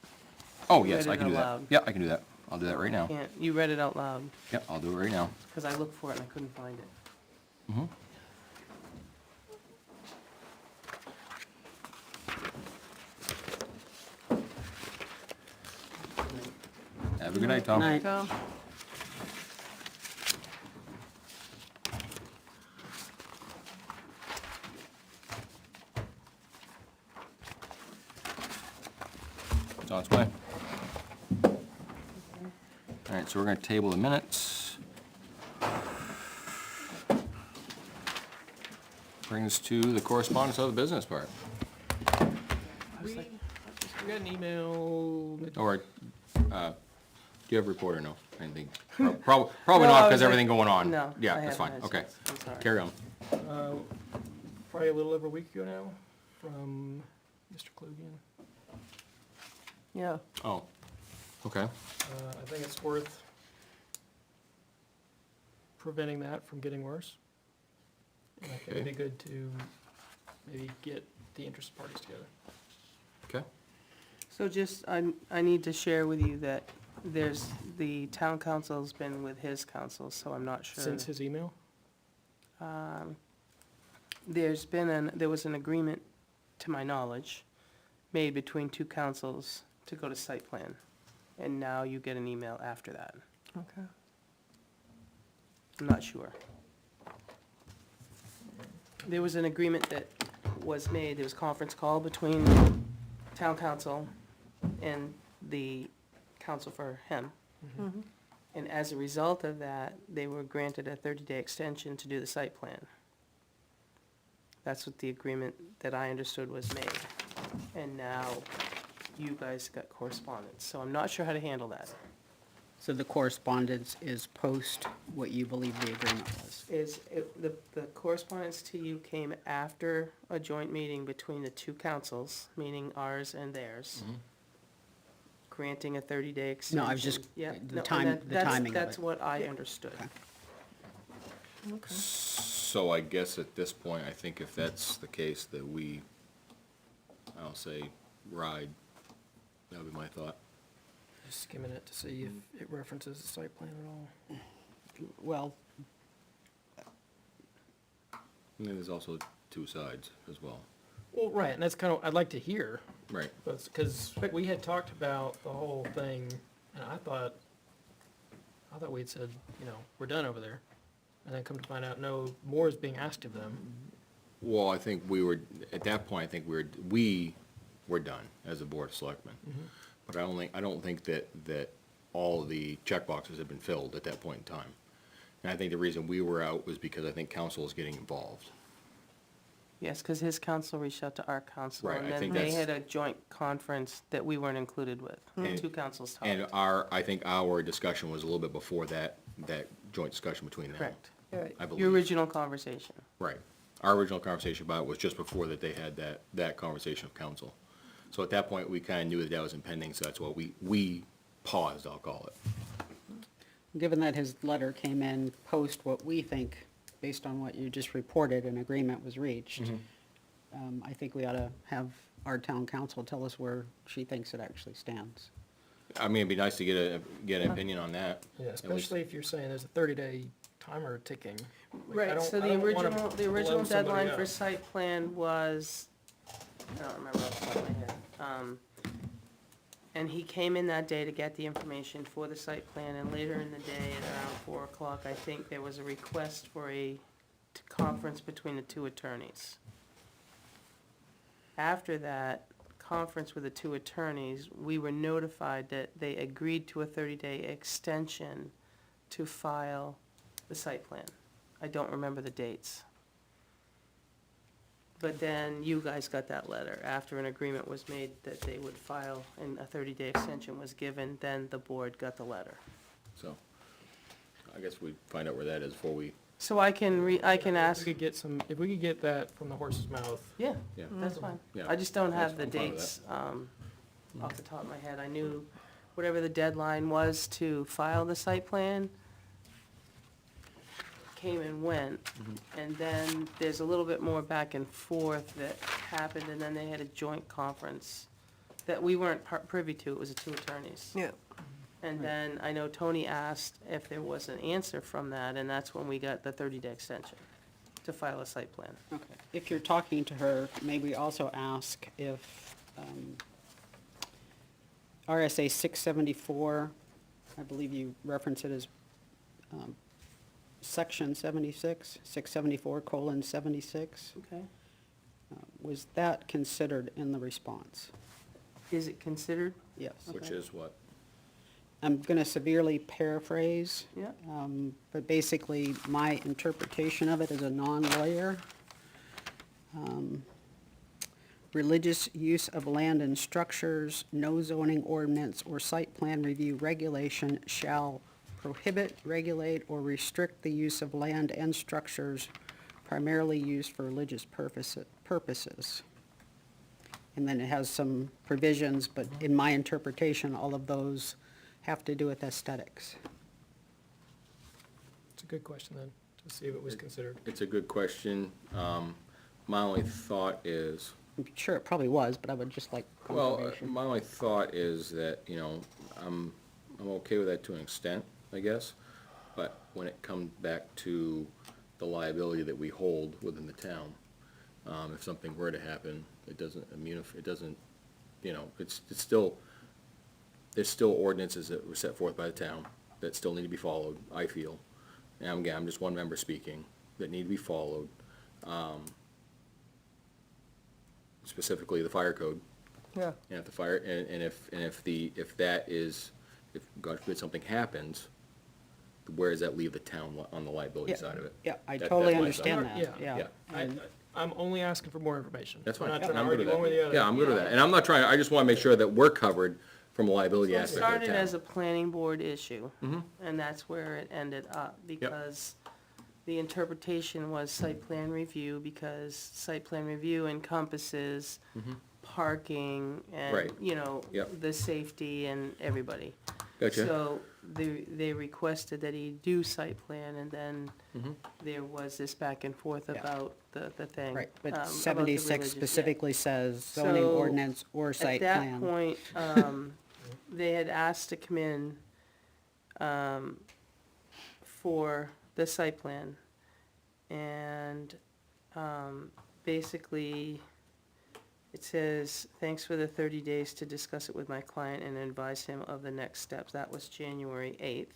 Oh, You yes, read I it can do that. aloud. Yeah, I can do that. I'll do that right now. Can't, you read it out loud, Yeah, I'll do it right now. because I looked for it and I couldn't find it. Mhm. Have a good night, Tom. Night. Go. It's on its way. All right, so we're gonna table the minutes. Brings us to the correspondence of the business part. We got an email. Or, do you have a report or no? Anything? Probably No, not, I because was like- everything going on. No, Yeah, I that's haven't fine, had a okay. chance. I'm sorry. Carry on. Probably a little over a week ago now, from Mr. Klugian. Yeah. Oh, okay. I think it's worth preventing that from getting worse. And I think it'd be good to maybe get the interested parties together. Okay. So just, I need to share with you that the town council's been with his council, so I'm not sure. Since his email? There was an agreement, to my knowledge, made between two councils to go to site plan. And now you get an email after that. Okay. I'm not sure. There was an agreement that was made, there was a conference call between town council and the council for him. Mm-hmm. And as a result of that, they were granted a 30-day extension to do the site plan. That's what the agreement that I understood was made. And now you guys got correspondence, so I'm not sure how to handle that. So the correspondence is post what you believe the agreement was. The correspondence to you came after a joint meeting between the two councils, meaning ours and theirs, granting a 30-day extension. No, I was just, Yeah, the no, and time, the timing of That's it. what I understood. Okay. So I guess at this point, I think if that's the case, that we, I'll say, ride. That would be my thought. Just skimming it to see if it references the site plan at all. Well, And then there's also two sides as well. Well, right, and that's kind of, I'd like to hear, Right. because we had talked about the whole thing, and I thought we had said, we're done over there. And then come to find out, no, more is being asked of them. Well, I think we were, at that point, I think we were done as a Board of Selectmen. But I don't think that all of the checkboxes have been filled at that point in time. And I think the reason we were out was because I think council is getting involved. Yes, because his council reached out to our council, Right, and I then think they that's- had a joint conference that we weren't included with. And- Two councils talked. And I think our discussion was a little bit before that joint discussion between them. Correct. Right. I believe. Your original conversation. Right. Our original conversation about it was just before that they had that conversation of council. So at that point, we kind of knew that was impending, so that's why we paused, I'll call it. Given that his letter came in post what we think, based on what you just reported, an agreement was reached, I think we ought to have our town council tell us where she thinks it actually stands. I mean, it'd be nice to get an opinion on that. Yeah, at least. especially if you're saying there's a 30-day timer ticking. Like, I Right, don't- so I the don't wanna original blow somebody deadline for up. site plan was, I don't remember off the top of my head. And he came in that day to get the information for the site plan, and later in the day, at around 4 o'clock, I think there was a request for a conference between the two attorneys. After that conference with the two attorneys, we were notified that they agreed to a 30-day extension to file the site plan. I don't remember the dates. But then you guys got that letter after an agreement was made that they would file and a 30-day extension was given, then the board got the letter. So, I guess we'd find out where that is before we, So I can ask, If we could get that from the horse's mouth. yeah, yeah. that's fine. Yeah. I just don't have the I'm fine with dates off the top of my head. I knew whatever the deadline was to file the site plan came and went. And then there's a little bit more back and forth that happened, and then they had a joint conference that we weren't privy to. It was the two attorneys. Yeah. And then I know Tony asked if there was an answer from that, and that's when we got the 30-day extension to file a site plan. Okay. If you're talking to her, maybe also ask if RSA 674, I believe you reference it as section 76, 674:76, Okay. was that considered in the response? Is it considered? Yes. Which Okay. is what? I'm going to severely paraphrase. Yeah. But basically, my interpretation of it as a non-lawyer, religious use of land and structures, no zoning ordinance or site plan review regulation shall prohibit, regulate, or restrict the use of land and structures primarily used for religious purposes. And then it has some provisions, but in my interpretation, all of those have to do with aesthetics. It's a good question then, to see if it was considered. It's a good question. My only thought is, I'm sure it probably was, but I would just like well, confirmation. my only thought is that, I'm okay with that to an extent, I guess. But when it comes back to the liability that we hold within the town, if something were to happen, it doesn't, it's still, there's still ordinances that were set forth by the town that still need to be followed, I feel. And again, I'm just one member speaking, that need to be followed. Specifically the fire code. Yeah. And if the fire, and if that is, if God forbid something happens, where does that leave the town on the liability Yeah. side of it? Yeah, I That- totally that's my understand thought. that, Yeah. yeah. Yeah. I'm only asking for more information. That's I'm fine. not trying to I'm good argue with one way or the that. other. Yeah, I'm good with that. And I'm not trying, I just wanna make sure that we're covered from a liability So it aspect of the started town. as a planning board issue, and that's where it ended up, because the interpretation was site plan review, because site plan review encompasses parking and, Right. Yep. the safety and everybody. Gotcha. So they requested that he do site plan, and then there was this back and forth Yeah. about the thing. Right, about but the 76 religious, yeah. specifically says zoning So, ordinance or site At plan. that point, they had asked to come in for the site plan. And basically, it says, thanks for the 30 days to discuss it with my client and advise him of the next steps. That was January 8th.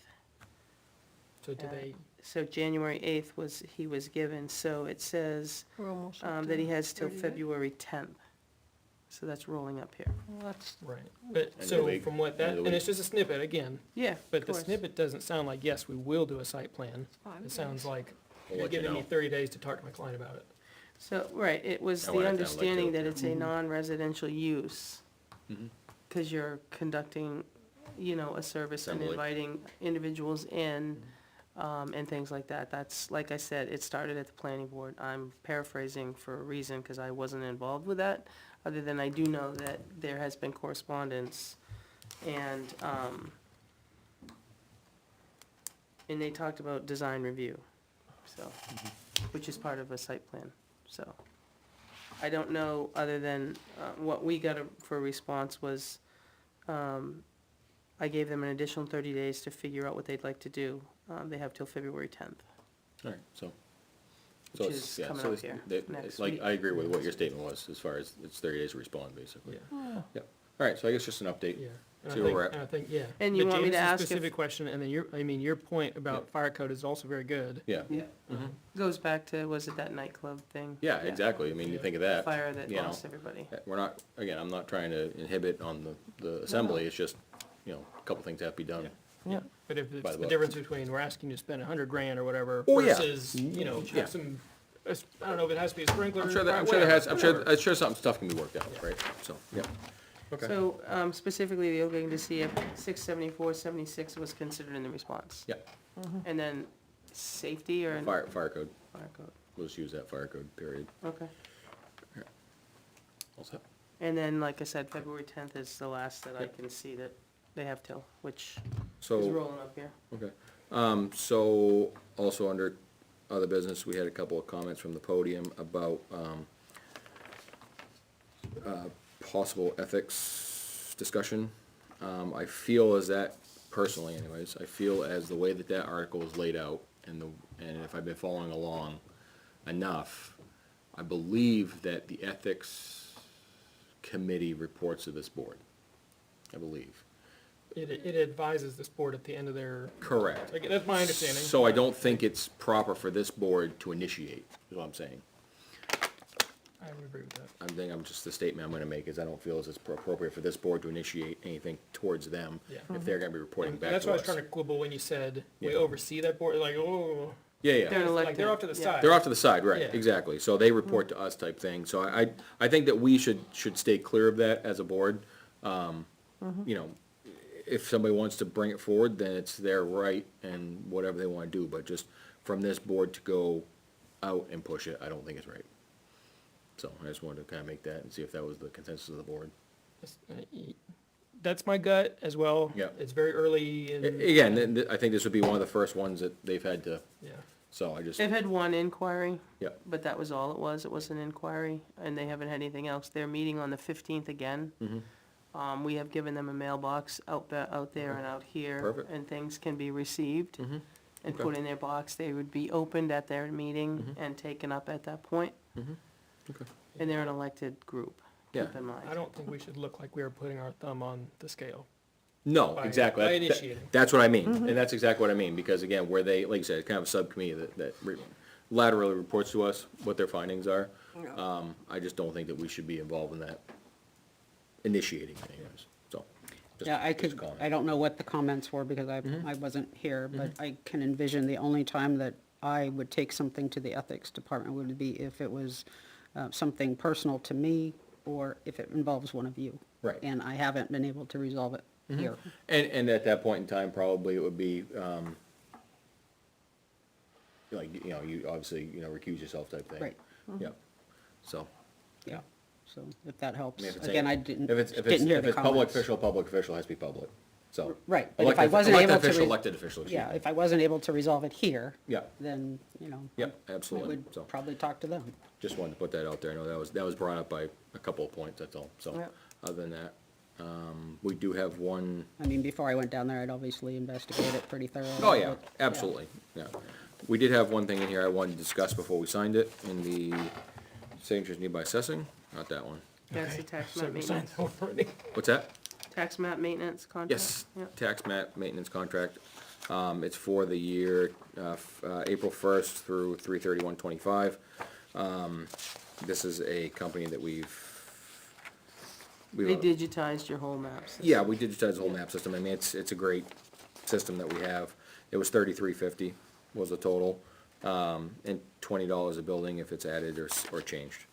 So today, So January 8th he was given, so it says We're almost up that he to has till 30 days. February 10th. So that's rolling up here. Well, that's, right, but, End of the so week, from what end that, of the and week. it's just a snippet, again, Yeah, but of the course. snippet doesn't sound like, yes, we will do a site plan. 5 It sounds days. like, We'll you're let you giving me know. 30 days to talk to my client about it. So, right, it was I the want it down like understanding two. that it's a non-residential use. Because you're conducting, a service and Assembly. inviting individuals in, and things like that. That's, like I said, it started at the planning board. I'm paraphrasing for a reason, because I wasn't involved with that, other than I do know that there has been correspondence, and they talked about design review, so, which is part of a site plan, so. I don't know, other than, what we got for a response was, I gave them an additional 30 days to figure out what they'd like to do. They have till February 10th. All right, so. Which it's- is yeah, coming so up it's- here they- next like, week. I agree with what your statement was, as far as it's 30 days to respond, basically. Yeah. Yep. All right, so I guess just an update. Yeah. And I See where think- we're at. And I think, yeah. And you But want me to James's ask if- specific question, and then your point about fire code is also very good. Yeah, Yeah. Goes back to, was it that nightclub thing? yeah, exactly. I mean, you think of that. Fire that you know. lost everybody. We're not, again, I'm not trying to inhibit on the assembly, it's just, a couple things have to be done. yeah. But if By it's the the book. difference between we're asking you to spend 100 grand or whatever Oh, yeah. versus, Yeah. have some, I don't know if it has to be a sprinkler. I'm sure there whatever, has, I'm whatever. sure some stuff can be worked out, right? So, yeah. Okay. So, specifically, they're looking to see if 674-76 was considered in the response. Yeah, And then safety or? fire code, Fire code, we'll just use that fire code, period. okay. All set? And then, like I said, February 10th is the last that I can see that they have till, which is So, rolling up here. okay. So, also under other business, we had a couple of comments from the podium about, possible ethics discussion. I feel as that, personally anyways, I feel as the way that that article is laid out, and if I've been following along enough, I believe that the ethics committee reports to this board. I believe. It advises this board at the end of their, Correct. like, that's my understanding. So I don't think it's proper for this board to initiate, is what I'm saying. I would agree with that. Just the statement I'm gonna make is I don't feel as it's appropriate for this board to initiate anything towards them Yeah. if they're gonna be reporting And back that's to why I was us. trying to quibble when you said, we Yeah. oversee that board, like, oh, Yeah, yeah. They're like, they're elected, off to the yeah. side. They're off to the side, right, Yeah. exactly. So they report to us type thing. So I think that we should stay clear of that as a board. You know, if somebody wants to bring it forward, then it's their right and whatever they wanna do. But just from this board to go out and push it, I don't think it's right. So I just wanted to kinda make that and see if that was the consensus of the board. That's my gut as well. Yeah. It's very early in. Again, I think this would be one of the first ones that they've had to, Yeah. so I just, They've had one inquiry. yeah, But that was all it was. It was an inquiry, and they haven't had anything else. They're meeting on the 15th again. We have given them a mailbox out there and out here. Perfect. And things can be received and Okay. put in their box. They would be opened at their meeting and taken up at that point. okay. And they're an elected group, keep Yeah. in mind. I don't think we should look like we are putting our thumb on the scale. No, By- exactly. by That- initiating. That's what I mean, and that's exactly what I mean, because again, where they, like you said, kind of a subcommittee that laterally reports to us what their findings are. I just don't think that we should be involved in that, initiating anyways, so. just- Yeah, I just a could, comment. I don't know what the comments were because I wasn't here, but I can envision the only time that I would take something to the ethics department would be if it was something personal to me or if it involves one of you. Right. And I haven't been able to resolve it here. And at that point in time, probably it would be, like, you obviously, recuse yourself type thing. Right. Yeah, so. Yeah, so if that I helps. mean, if it's Again, a- I didn't if it's hear the public comments. public official has to be public, so. Right, but if I wasn't Elected able to. official, re- elected official, excuse Yeah, me. if I wasn't able to resolve it here. Yeah. Then, Yep, I absolutely, so. would probably talk to them. Just wanted to put that out there. I know that was brought up by a couple of points, that's all. So, Yep. other than that, we do have one, I mean, before I went down there, I'd obviously investigate it pretty thoroughly. oh yeah, but- absolutely, yeah. We did have one thing in here I wanted to discuss before we signed it, in the signatures needed by assessing, not that one. That's the tax map Sign maintenance, that one already. What's that? tax map maintenance contract? Yes, Yep. tax map maintenance contract. It's for the year, April 1st through 3/31/25. This is a company that They digitized your whole maps. yeah, we digitized the whole map system. I mean, it's a great system that we have. It was $33.50 was the total, and $20 a building if it's added or changed,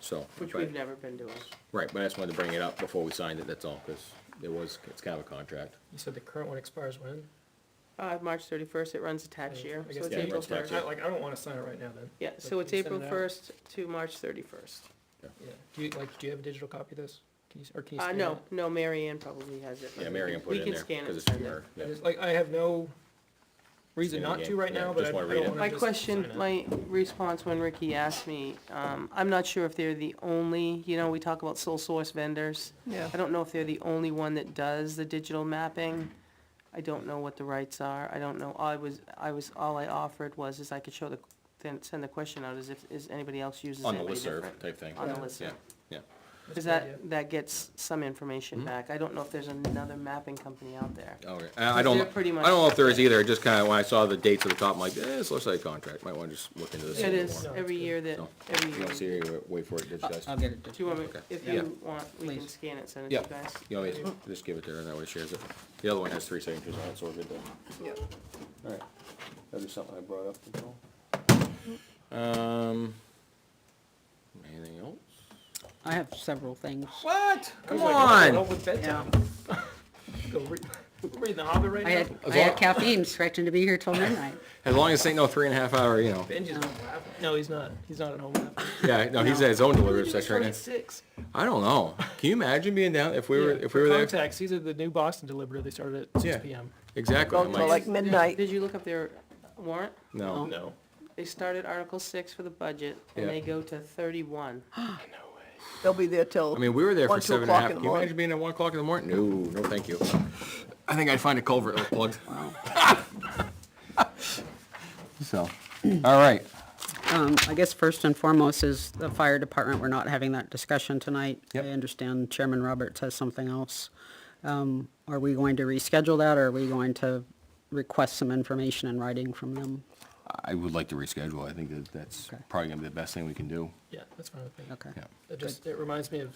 so. Which but- we've never been doing. Right, but I just wanted to bring it up before we signed it, that's all, because it's kind of a contract. You said the current one expires when? March 31st, it runs a tax year, I so guess it's yeah, it April runs tax 1st. year. I don't wanna sign it right now then. Yeah, But so it's can you send April it out? 1st to March 31st. Yeah. Do you have a digital copy of this? Can you scan No, it? no, Mary Ann probably has it. but Yeah, we Mary can- Ann put it in there, We can scan it because and it's send from it. her, yeah. I just, like, I have no reason Scan it not to again. right Yeah, now, but I just wanna don't read it. wanna My just question, sign it. my response when Ricky asked me, I'm not sure if they're the only, we talk about sole source vendors. Yeah. I don't know if they're the only one that does the digital mapping. I don't know what the rights are. I don't know. All I offered was I could show then send the question out as if, is anybody else uses On the anybody listserv different? type thing. On the Yeah. listserv. Yeah, yeah. Because That's a good idea. that gets some information back. I don't know if there's another mapping company out there. Okay, I don't, they're pretty I much- don't know if there is either, just kind of, when I saw the dates at the top, I'm like, this looks like a contract, might want to just look into this a It little is, more. every year that, No. every You year. want to see it, wait for it digitized? I'll get it. Do you want me, Okay. if Yeah. you want, we can Please. scan it, send it to you Yeah, guys. you want me to just give it there, and that way it shares it. The other one has 3 signatures on it, so we're good there. Yeah. All right, that was something I brought up as well. Anything else? I have several things. What? Come Like, on! over bedtime. Go read The Hobbit right I now? had, I had caffeine, expecting to be here till midnight. As long as it ain't no 3.5 hour, Benji's not laughing. No, he's not. He's not at home now. Yeah, no, he's at his own delivery session right now. 6. I don't know. Can you imagine being down, if we were there? Contacts, these are the new Boston delivery. They started at Yeah. 6 PM. Exactly. I'm Till like midnight. Did you look up their warrant? no. No. They started Article 6 for the budget, and Yeah. they go to 31. They'll be there till I mean, we were there for 1, 2 7.5. o'clock in Can the you morning. imagine being at 1 o'clock in the morning? No, no, thank you. I think I'd find a culvert that was plugged. So, all right. I guess first and foremost is the fire department, we're not having that discussion tonight. Yep. I understand Chairman Roberts has something else. Are we going to reschedule that, or are we going to request some information in writing from them? I would like to reschedule. I think that's Okay. probably gonna be the best thing we can do. Yeah, that's fine with me. Okay. Yeah. It reminds me of,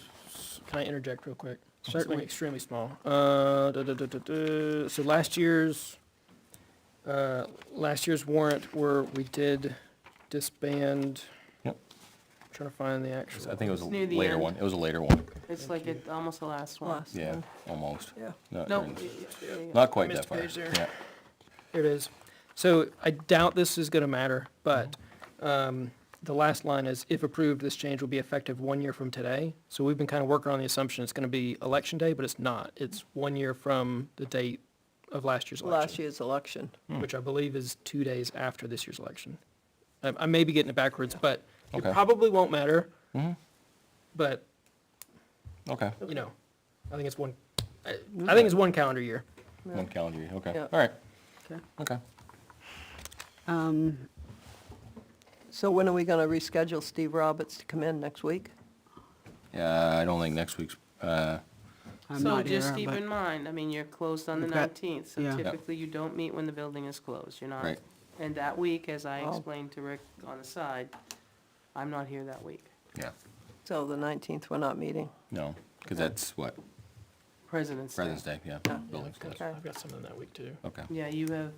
can I interject real quick? Certainly. Something extremely small. So last year's warrant where we did disband, Yep. trying to find the actual. I think it was a It's near the later end. one. It was a later one. It's like almost the last one. Last. Yeah, almost. Yeah. Not, No, not quite missed that far. page there. Yeah. Here it is. So I doubt this is gonna matter, but, the last line is, if approved, this change will be effective 1 year from today. So we've been kind of working on the assumption it's gonna be election day, but it's not. It's 1 year from the date of last year's election. last year's election. Which I believe is 2 days after this year's election. I may be getting it backwards, but it Okay. probably won't matter. But, Okay. I think it's I think it's 1 calendar year. 1 calendar year. Okay. Yeah. All right. Okay. Okay. So when are we gonna reschedule Steve Roberts to come in next week? Yeah, I don't think next week's. I'm So not here, just keep but in mind, you're closed on the We've got- 19th, so yeah. typically you don't meet when the building is closed, you're not. Right. And that week, as I Oh. explained to Rick on the side, I'm not here that week. Yeah. So the 19th, we're not meeting. No, because that's what President's Day. President's Day. Yeah. Yeah. Building's closed. Okay. I've got something that week too. Okay. Yeah, you have,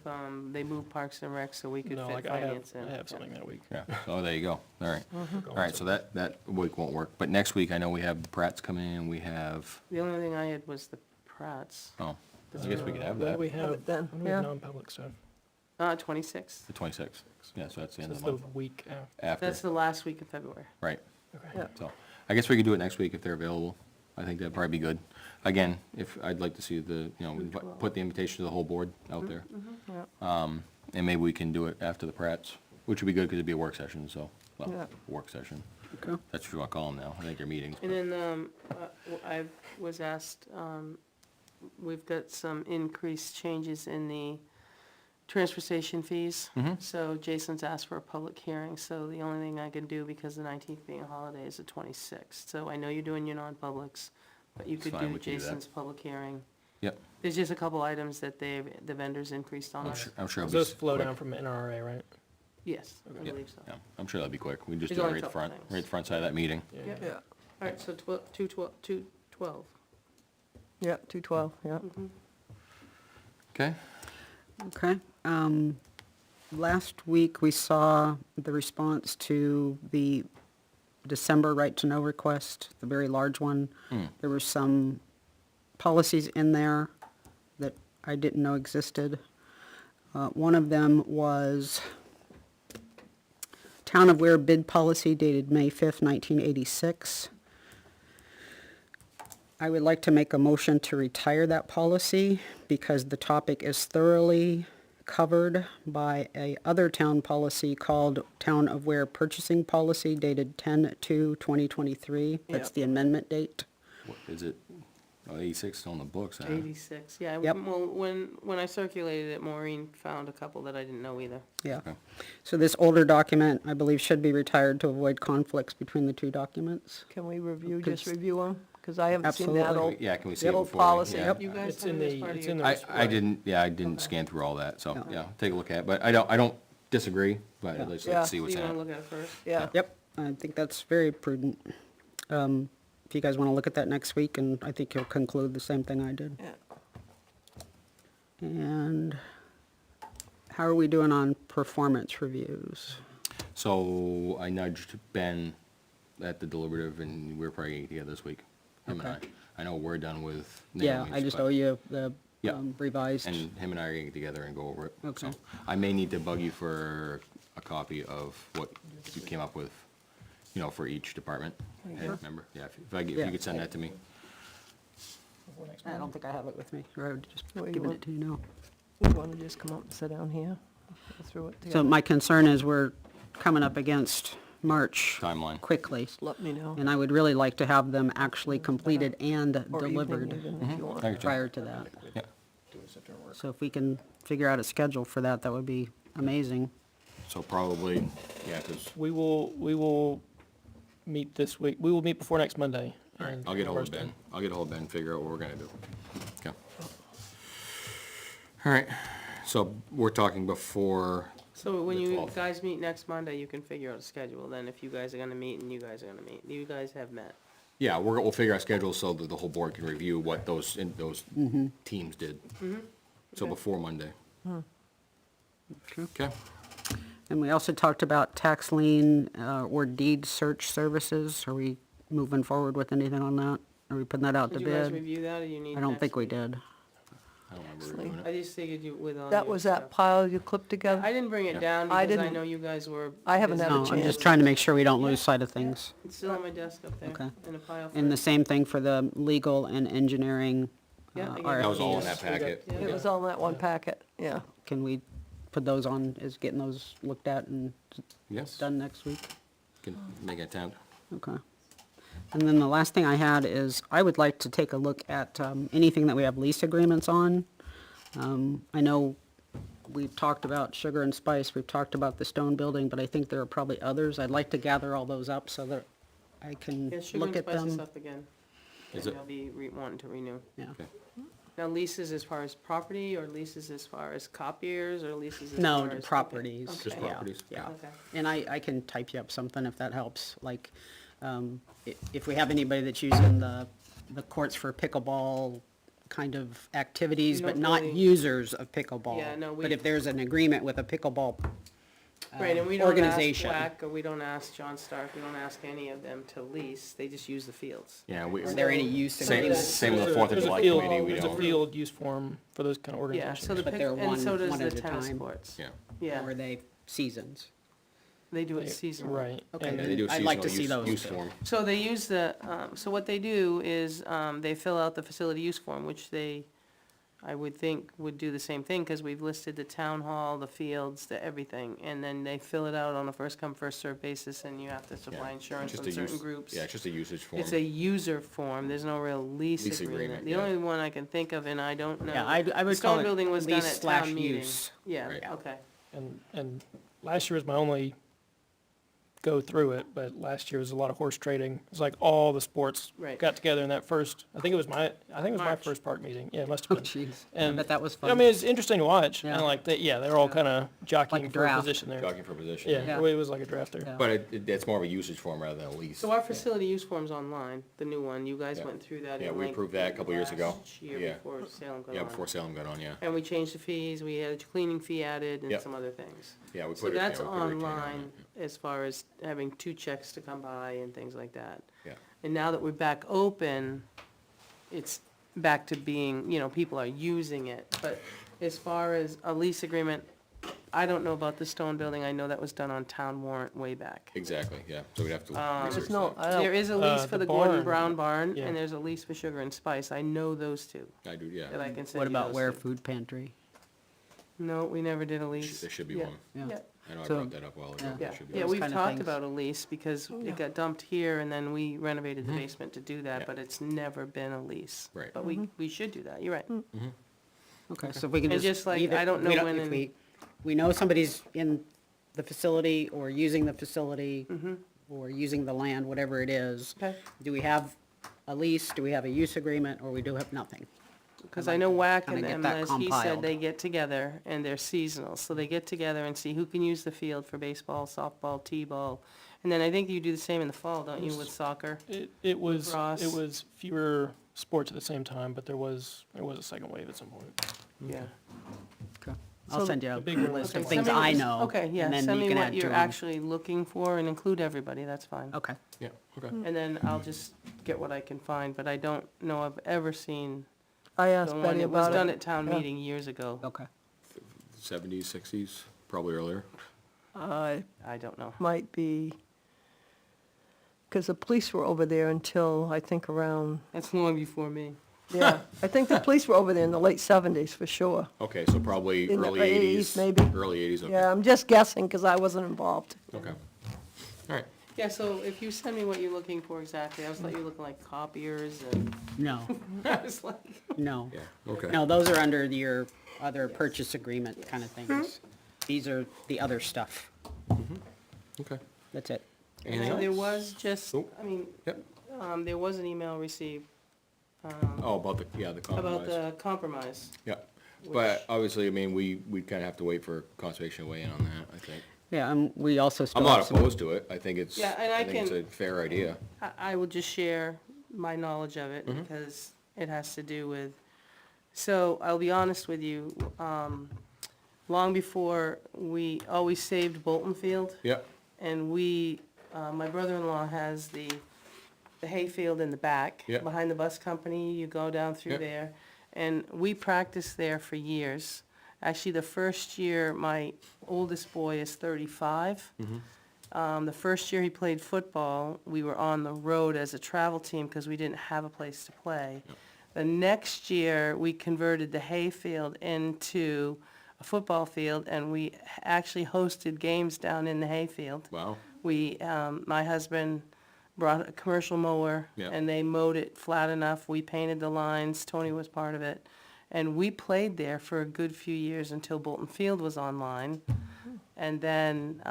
they moved Parks and Rec so we could No, fit like I finance in. have something that week. Yeah. Oh, there you go. All right. All right. So that week won't work. But next week, I know we have the Pratts coming in. We have. The only thing I had was the Pratt's, Oh, I guess we could have When do that. we have, it then, when do we have yeah. non-public stuff? 26th. The 26th. Yeah. So that's the end That's of the the month. week after. After. That's the last week of February. Right. Okay. Yeah. So I guess we could do it next week if they're available. I think that'd probably be good. Again, if, I'd like to see put the invitation to the whole board out there. And maybe we can do it after the Pratts, which would be good because it'd be a work session, so, Yeah. work session. Okay. That's what you want to call them now. I think they're meetings. And then, I was asked, we've got some increased changes in the transfer station fees. Mhm. So Jason's asked for a public hearing, so the only thing I can do, because the 19th being a holiday, is the 26th. So I know you're doing your non-publics, but you It's could fine, do we can do that. Jason's public hearing. Yep, There's just a couple items that the vendors increased on us. I'm sure it'll be Those flow quick. down from NRA, right? Yes, I Yeah, believe so. yeah, I'm sure that'll be quick. We can just There's do it only right a at the couple front, things. right at the front side of that meeting. Yep. Yeah, All right, so 212. yeah, 212, yeah. Okay, Okay. Last week, we saw the response to the December right-to-know request, the very large one. There were some policies in there that I didn't know existed. One of them was Town of Ware bid policy dated May 5th, 1986. I would like to make a motion to retire that policy because the topic is thoroughly covered by a other town policy called Town of Ware purchasing policy dated 10/2/2023. That's Yep. the amendment date. what is it? Oh, 86 on the books, huh? 86, yeah. Yep. Well, when I circulated it, Maureen found a couple that I didn't know either. Yeah. Okay. So this older document, I believe, should be retired to avoid conflicts between the two documents. Can we just Could- review them? Because I haven't seen that Absolutely. old, Yeah, can we see the it old before? we- policy. yeah. Yep. You guys It's in send it as the, part of it's your in the. I didn't scan through all that, so, yeah, take a look at it, but I don't disagree, but I'd just like Yeah. to see So what's you in wanna it. look at it first? Yeah, Yep, I think that's very prudent. If you guys want to look at that next week, and I think you'll conclude the same thing I did. yeah. And how are we doing on performance reviews? So I nudged Ben at the deliberative, and we're probably getting together this week, him and I. Okay. I know we're done with Yeah, Naomi's, I just but- owe you the Yeah. revised. And him and I are gonna get together and go over it. Okay. So I may need to bug you for a copy of what you came up with, for each department. Head member, yeah, if you Yeah. could send that to me. I don't think I have it with me, or I would just Well, you give want- it to you now. You want to just come up and sit down here? Go through it So together? my concern is we're coming up against March Timeline. quickly, Let me know. and I would really like to have them actually completed and Or evening delivered even, if you want. Thank you, John. prior to that. Yeah. So if we can figure out a schedule for that, that would be amazing. So probably, yeah, 'cause We will meet this week. We will meet before next Monday. and I'll get ahold of Thursday. Ben. I'll get ahold of Ben and figure out what we're gonna do. Okay. All right, so we're talking before, So when The you 12th. guys meet next Monday, you can figure out a schedule then, if you guys are gonna meet and you guys are gonna meet. You guys have met. yeah, we'll figure out schedules so that the whole board can review what those teams did. So Okay. before Monday. Okay, And we also talked about tax lien or deed search services. Are we moving forward with anything on that? Are we putting that out to Did you guys bid? review that, or you need I don't next think we week? did. I don't remember reviewing I it. just figured you with all That your was that stuff. pile you clipped together? I didn't bring it down I because I didn't- know you guys were. I haven't busy. had a No, I'm chance. just trying to make sure we don't lose sight of things. It's still on my desk up there, Okay. in a pile. And the for- same thing for the legal and engineering Yeah, I gave That was all in RFPs. that packet. Yeah. It was on that one packet, yeah. Can we put those on, is getting those looked at and Yes, done next week? can make it attempt. Okay. And then the last thing I had is, I would like to take a look at anything that we have lease agreements on. I know we've talked about Sugar and Spice, we've talked about the stone building, but I think there are probably others. I'd like to gather all those up so that I can Yeah, Sugar look and at Spice is them. up again. Is And it? they'll be wanting to renew. Yeah. Okay. Now leases as far as property, or leases as far as copiers, or leases as No, far as? okay, properties. Just okay, properties? Yeah. Okay. And I can type you up something if that helps, like, if we have anybody that's using the courts for pickleball kind of activities, We but don't not really- users of pickleball. Yeah, no, But we- if there's an agreement with a pickleball Right, and we don't ask organization. WAC, or we don't ask John Stark, we don't ask any of them to lease, they just use the fields. Yeah, we, Are there any use same, agreements? same with the There's a- Fourth of there's a July field- committee, we There's a don't. field use form for those kind of Yeah, organizations. so the, But pick- they're and so does one the at a tennis time? courts. Yeah. Or Yeah, are they seasons? they do it They- seasonally. Right. Okay. and Yeah, they do I'd like seasonal to see use- those use too. form. So they use the, so what they do is, they fill out the facility use form, which they, I would think would do the same thing, because we've listed the town hall, the fields, the everything, and then they fill it out on a first come, first served basis, and you have to supply Yeah. insurance Just on a certain use- groups. Yeah, it's just a usage form. It's a user form, there's no real lease Lease agreement. agreement, The yeah. only one I can think of, and I don't know. Yeah, I the would stone call it building was done lease at town slash meeting. use. Yeah, Right. okay. And last year was my only go through it, but last year was a lot of horse trading. It was like all the sports Right. got together in that first, I think it was my March. first park meeting. Yeah, it must Oh, have been. jeez. I And, bet that was I fun. mean, it's interesting to watch, Yeah. and like, they're all kind of jockeying Like a for a draft. position there. Jockeying for position. Yeah, Yeah. it was like a draft there. Yeah. But it's more of a usage form rather than a lease. So our facility use form's online, the new one, you guys Yeah. went through that Yeah, in we length approved that a couple years ago. last year Yeah. before Salem got on. Yeah, before Salem got on, yeah. And we changed the fees, we had a cleaning fee added and Yep. some other things. Yeah, we So put it, yeah, that's we put a retainer on online it. as far as having 2 checks to come by and things like that. Yeah. And now that we're back open, it's back to being, people are using it. But as far as a lease agreement, I don't know about the stone building, I know that was done on town warrant way back. Exactly, yeah, so we'd have to research There's no, that. I don't, There is a lease for the Gordon barn, Brown barn, yeah. and there's a lease for Sugar and Spice, I know those two, I do, yeah. that I can send What you about those Ware two. Food Pantry? No, we never did a lease. There should be Yeah. one. Yeah. Yeah, I know I So- brought that up a while ago. Yeah. There yeah, should be yeah, one. Those we've kind of talked things. about a lease, because it got dumped here, and then we renovated the basement to do Yeah. that, but it's never been a lease. Right. But we should do that, you're right. Okay, so if we can And just just like, leave it- I don't know we when if in- we know somebody's in the facility or using the facility Mm-hmm. or using the land, whatever it is. Okay. Do we have a lease, do we have a use agreement, or we do have nothing? Because I know WAC kinda and get them, that as he said, compiled. they get together, and they're seasonal, so they get together and see who can use the field for baseball, softball, t-ball. And then I think you do the same in the fall, don't you, with soccer? It was, Ross. it was fewer sports at the same time, but there was a second wave at some point. Yeah. Okay. I'll So send you a the big one list was- of Okay, things send me I what- know. Okay, yeah, and then send you me can what add you're to 'em. actually looking for and include everybody, that's fine. Okay. Yeah, okay. And then I'll just get what I can find, but I don't know I've ever seen I the asked one Betty that was about done it. at town Yeah. meeting years ago. Okay. 70s, 60s, probably earlier. I I don't know. might be, because the police were over there until, I think, around, That's long before me. yeah. I think the police were over there in the late 70s, for sure. Okay, so probably In the early 80s, 80s. maybe. Early 80s, okay. Yeah, I'm just guessing, because I wasn't involved. Okay. All right. Yeah, so if you send me what you're looking for exactly, I was like, you're looking like copiers and, No, I was like, no. Yeah, okay. No, those are under your other purchase agreement kind of things. These are the other stuff. Okay. That's it. Anything and there else? was just, Oh. I mean, Yep. there was an email received Oh, about the, yeah, the compromise. about the compromise. Yeah, but obviously, I mean, we'd kind of have to wait for conservation to weigh in on that, I think. Yeah, and we also still I'm have not some. opposed to it. I think it's, Yeah, and I I think it's can- a fair idea. I will just share my knowledge of it because it has to do with, so I'll be honest with you, long before, we always saved Bolton Field. Yep, And we, my brother-in-law has the hayfield in the back. Yeah. Behind the bus company, you go down through Yeah. there. And we practiced there for years. Actually, the first year, my oldest boy is 35. The first year he played football, we were on the road as a travel team because we didn't have a place to play. The next year, we converted the hayfield into a football field, and we actually hosted games down in the hayfield. wow, We, my husband brought a commercial mower, Yeah. and they mowed it flat enough. We painted the lines. Tony was part of it. And we played there for a good few years until Bolton Field was online. And then,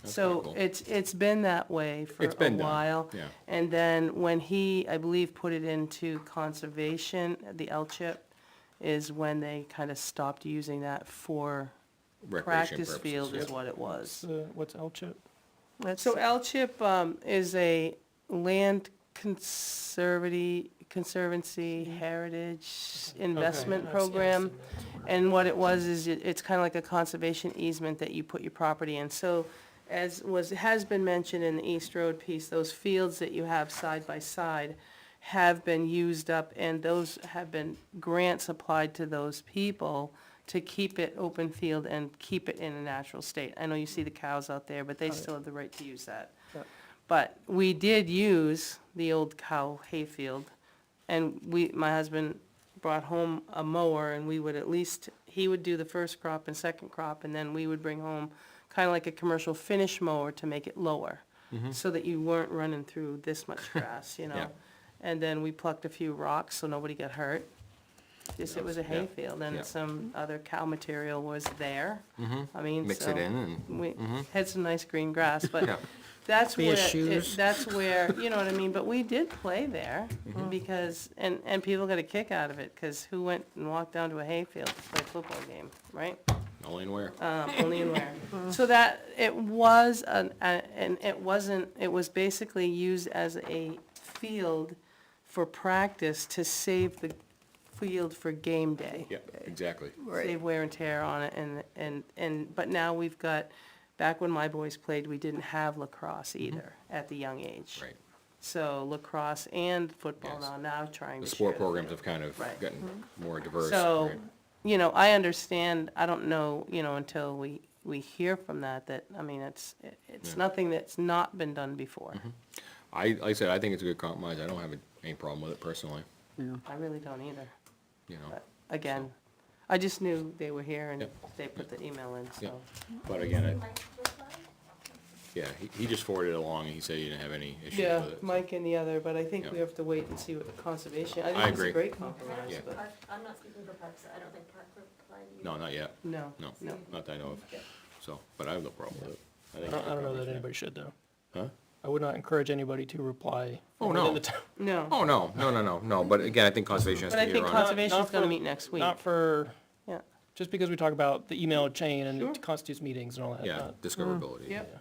so kinda cool. it's been that way for It's a been done, while. yeah. And then when he, I believe, put it into conservation, the L-chip, is when they kind of stopped using that for recreation practice purposes, field is yep. what it was. What's L-chip? So L-chip is a land conservancy heritage investment I've program. seen And what it was is it's kind of like a conservation easement that you put your property in. So has been mentioned in the East Road piece, those fields that you have side by side have been used up, and those have been grants applied to those people to keep it open field and keep it in a natural state. I know you see the cows out there, but they still have the right to use that. Yeah. But we did use the old cow hayfield, and my husband brought home a mower, and we would at least, he would do the first crop and second crop, and then we would bring home kind of like a commercial finish mower to make it lower, so that you weren't running through this much grass, you know? Yeah. And then we plucked a few rocks so nobody got hurt. Just, it was a Yeah. hayfield, Yeah. and some other cow material was there. I mean, Mix so it in and, we had some nice green grass, but Yeah. that's Be a where, shoes. that's where, you know what I mean? But we did play there, because, and people got a kick out of it, because who went and walked down to a hayfield to play a football game, right? only in where? Only in Ware. So that, it was and it wasn't, it was basically used as a field for practice to save the field for game day. Yeah, exactly. Save wear and tear on it, but now we've got, back when my boys played, we didn't have lacrosse either at the young age. Right. So lacrosse and football Yes. now trying to The share. sport programs have kind of Right. gotten more diverse. So, right? you know, I understand, I don't know, you know, until we hear from that, I mean, it's Yeah. nothing that's not been done before. Like I said, I think it's a good compromise. I don't have any problem with it personally, I really don't either, you know. but again, I just knew they were here and Yep. they put the email in, Yeah. so. But again, yeah, he just forwarded it along and he said he didn't have any issues Yeah, with it. so. Mike and the other, but I think we Yeah. have to wait and see what the conservation, I I think it's a agree. great compromise, Yeah. but, I'm not speaking for Parks, I don't think Park would provide you. No, not yet. no, No, no. not that I know of. So, but I have no problem with it. I think don't, it's a I don't know compromise, that yeah. anybody should, though. Huh? I would not encourage anybody to reply. Oh, within no. the town. No, Oh, no, but again, I think conservation has but to I be think around it. conservation's Not gonna for- meet next week, Not for, yeah, just because we talk about the email chain and Sure. it constitutes meetings and all that. Yeah, not- discoverability. Yep.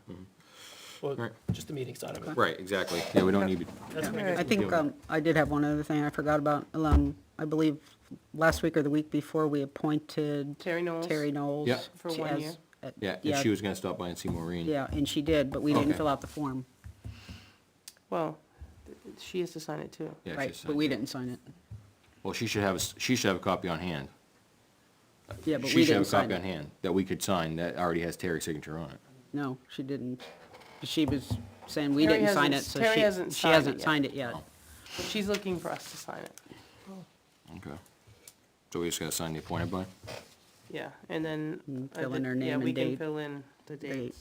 Well, Right. just the meeting side of it. Right, exactly. Yeah, we don't need, That's what I think, I did have one other thing I forgot about. I believe last week or the week before, we appointed Terry Knowles. Terry Knowles. Yeah. For to- 1 as- year. yeah, and she was gonna stop by and see Maureen. Yeah, and she did, but we didn't Okay. fill out the form. Well, she has to sign it too. Yeah, Right, she's but we signed it. didn't sign it. Well, she should have a copy on hand. Yeah, but She we should have didn't a sign copy on it. hand that we could sign that already has Terry's signature on it. No, she didn't. She was saying we Terry didn't sign it, hasn't- so Terry she hasn't she signed it hasn't yet. signed it yet. Oh. But she's looking for us to sign it. Okay. So we just gotta sign the appointed by? Yeah, and then. Fill in her yeah, name we and can date. fill in the dates.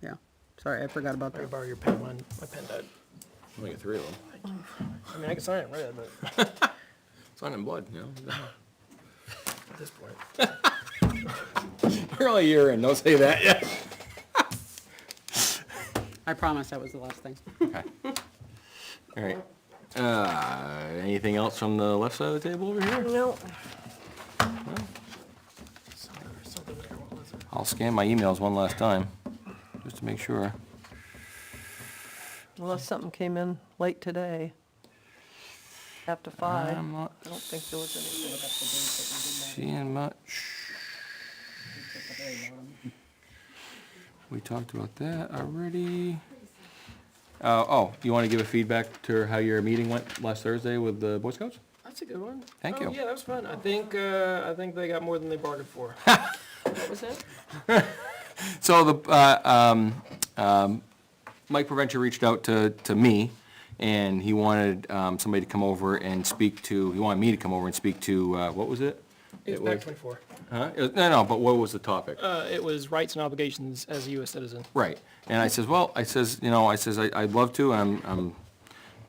Yeah, sorry, I forgot about I can that. borrow your pen, my pen died. Only got 3 of them. I mean, I can sign it red, but Sign in blood, you know? at this point. You're only a year in, don't say that yet. I promise that was the last thing. Okay. All right. Anything else from the left side of the table over here? No. I'll scan my emails one last time, just to make sure. Unless something came in late today, after 5. I'm not I don't think there was anything. seeing much. We talked about that already. You want to give a feedback to how your meeting went last Thursday with the Boy Scouts? That's a good one. Thank Oh, you. Yeah, that was fun. I think they got more than they bargained for. What was it? So Mike Provencher reached out to me, and he wanted somebody to come over and speak to. He wanted me to come over and speak to. What was it? It was It back was- 24. Huh? No. But what was the topic? It was rights and obligations as a U.S. citizen. Right. And I says, well, I'd love to. I'm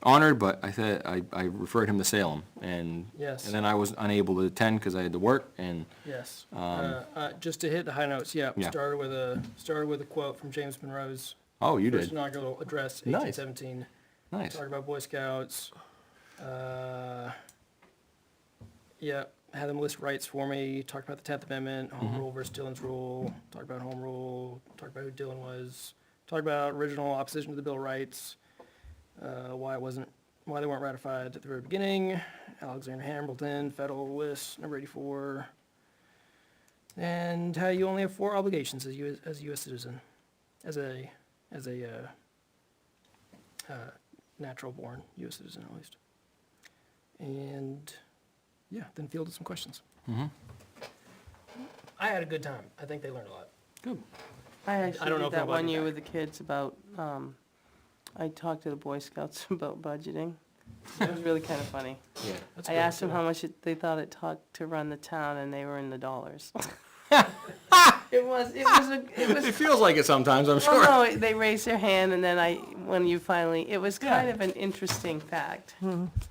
honored, but I said I referred him to Salem, and Yes. and then I was unable to attend because I had to work, and Yes. Just to hit the high notes, yeah. Yeah. Started with a quote from James Monroe's oh, you first did. inaugural address, Nice. 1817. Nice. Talked about Boy Scouts. Yeah, had them list rights for me. Talked about the 10th Amendment, Home Rule versus Dillon's Rule. Talked about Home Rule. Talked about who Dillon was. Talked about original opposition to the Bill of Rights. Why they weren't ratified at the very beginning. Alexander Hamilton, Federal List, number 84. And how you only have 4 obligations as a U.S. citizen, as a natural-born U.S. citizen at least. And yeah, then fielded some questions. Mm-hmm. I had a good time. I think they learned a lot. Good. I I actually don't know did if I'll that one invite you year back. with the kids about, I talked to the Boy Scouts about budgeting. It was really kind of funny. That's I good, asked them too. how much they thought it took to run the town, and they were in the dollars. It was It feels like it sometimes, I'm sure. well, no, they raised their hand, and then when you finally, it was kind of an interesting fact.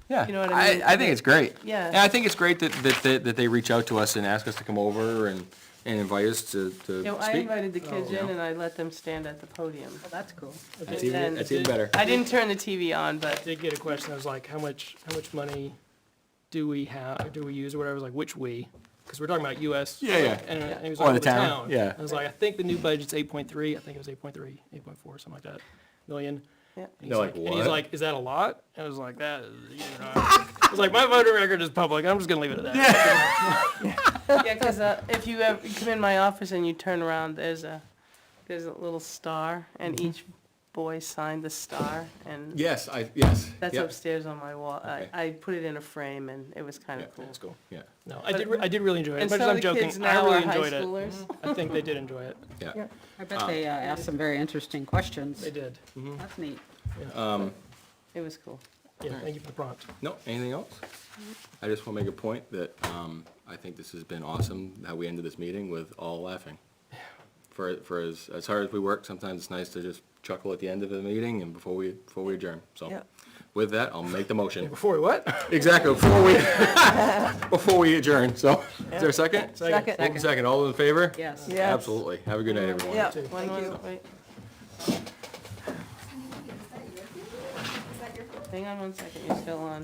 Yeah, You know what I mean? I think it's great. Yeah. And I think it's great that they reach out to us and ask us to come over and invite us to You know, I speak. invited the kids you in, know. and I let them stand at the podium. Well, that's cool. That's And even better. I didn't turn the TV on, but Did get a question, I was like, how much money do we have, or do we use, or whatever, I was like, which we? Because we're talking about US. Yeah, yeah. And he was Or like, the well, town, yeah. I was like, I think the new budget's 8.3, I think it was 8.3, 8.4, something like that, million. Yeah. And he's They're like, And he's "What?" like, is that a lot? I was like, that is, you know, I was like, my voting record is public, I'm just gonna leave it at that. yeah, because if you ever you come in my office and you turn around, there's a little star, and each boy signed the star, and Yes, that's yep. upstairs on my wall. Okay. I put it in a frame, and it was kind Yeah, of cool. that's cool, yeah, No, I did really enjoy it, And as much as some of I'm the joking, kids I now really are high enjoyed it. schoolers. I think they did enjoy it, yeah. I bet they asked some very interesting questions. they did. That's neat. It was cool. Yeah, thank you for the prompt. No, anything else? I just want to make a point that, I think this has been awesome, how we ended this meeting with all laughing. For as hard as we work, sometimes it's nice to just chuckle at the end of the meeting and before we adjourn, so. Yeah. With that, I'll make the motion. Before we what? Exactly, before we adjourn, so, is there a second? Second. Moving second, all in favor? Yes. Yes. Absolutely, have a good night, everyone. Yeah, Too. thank you. Wait. Hang on one second, you're still on.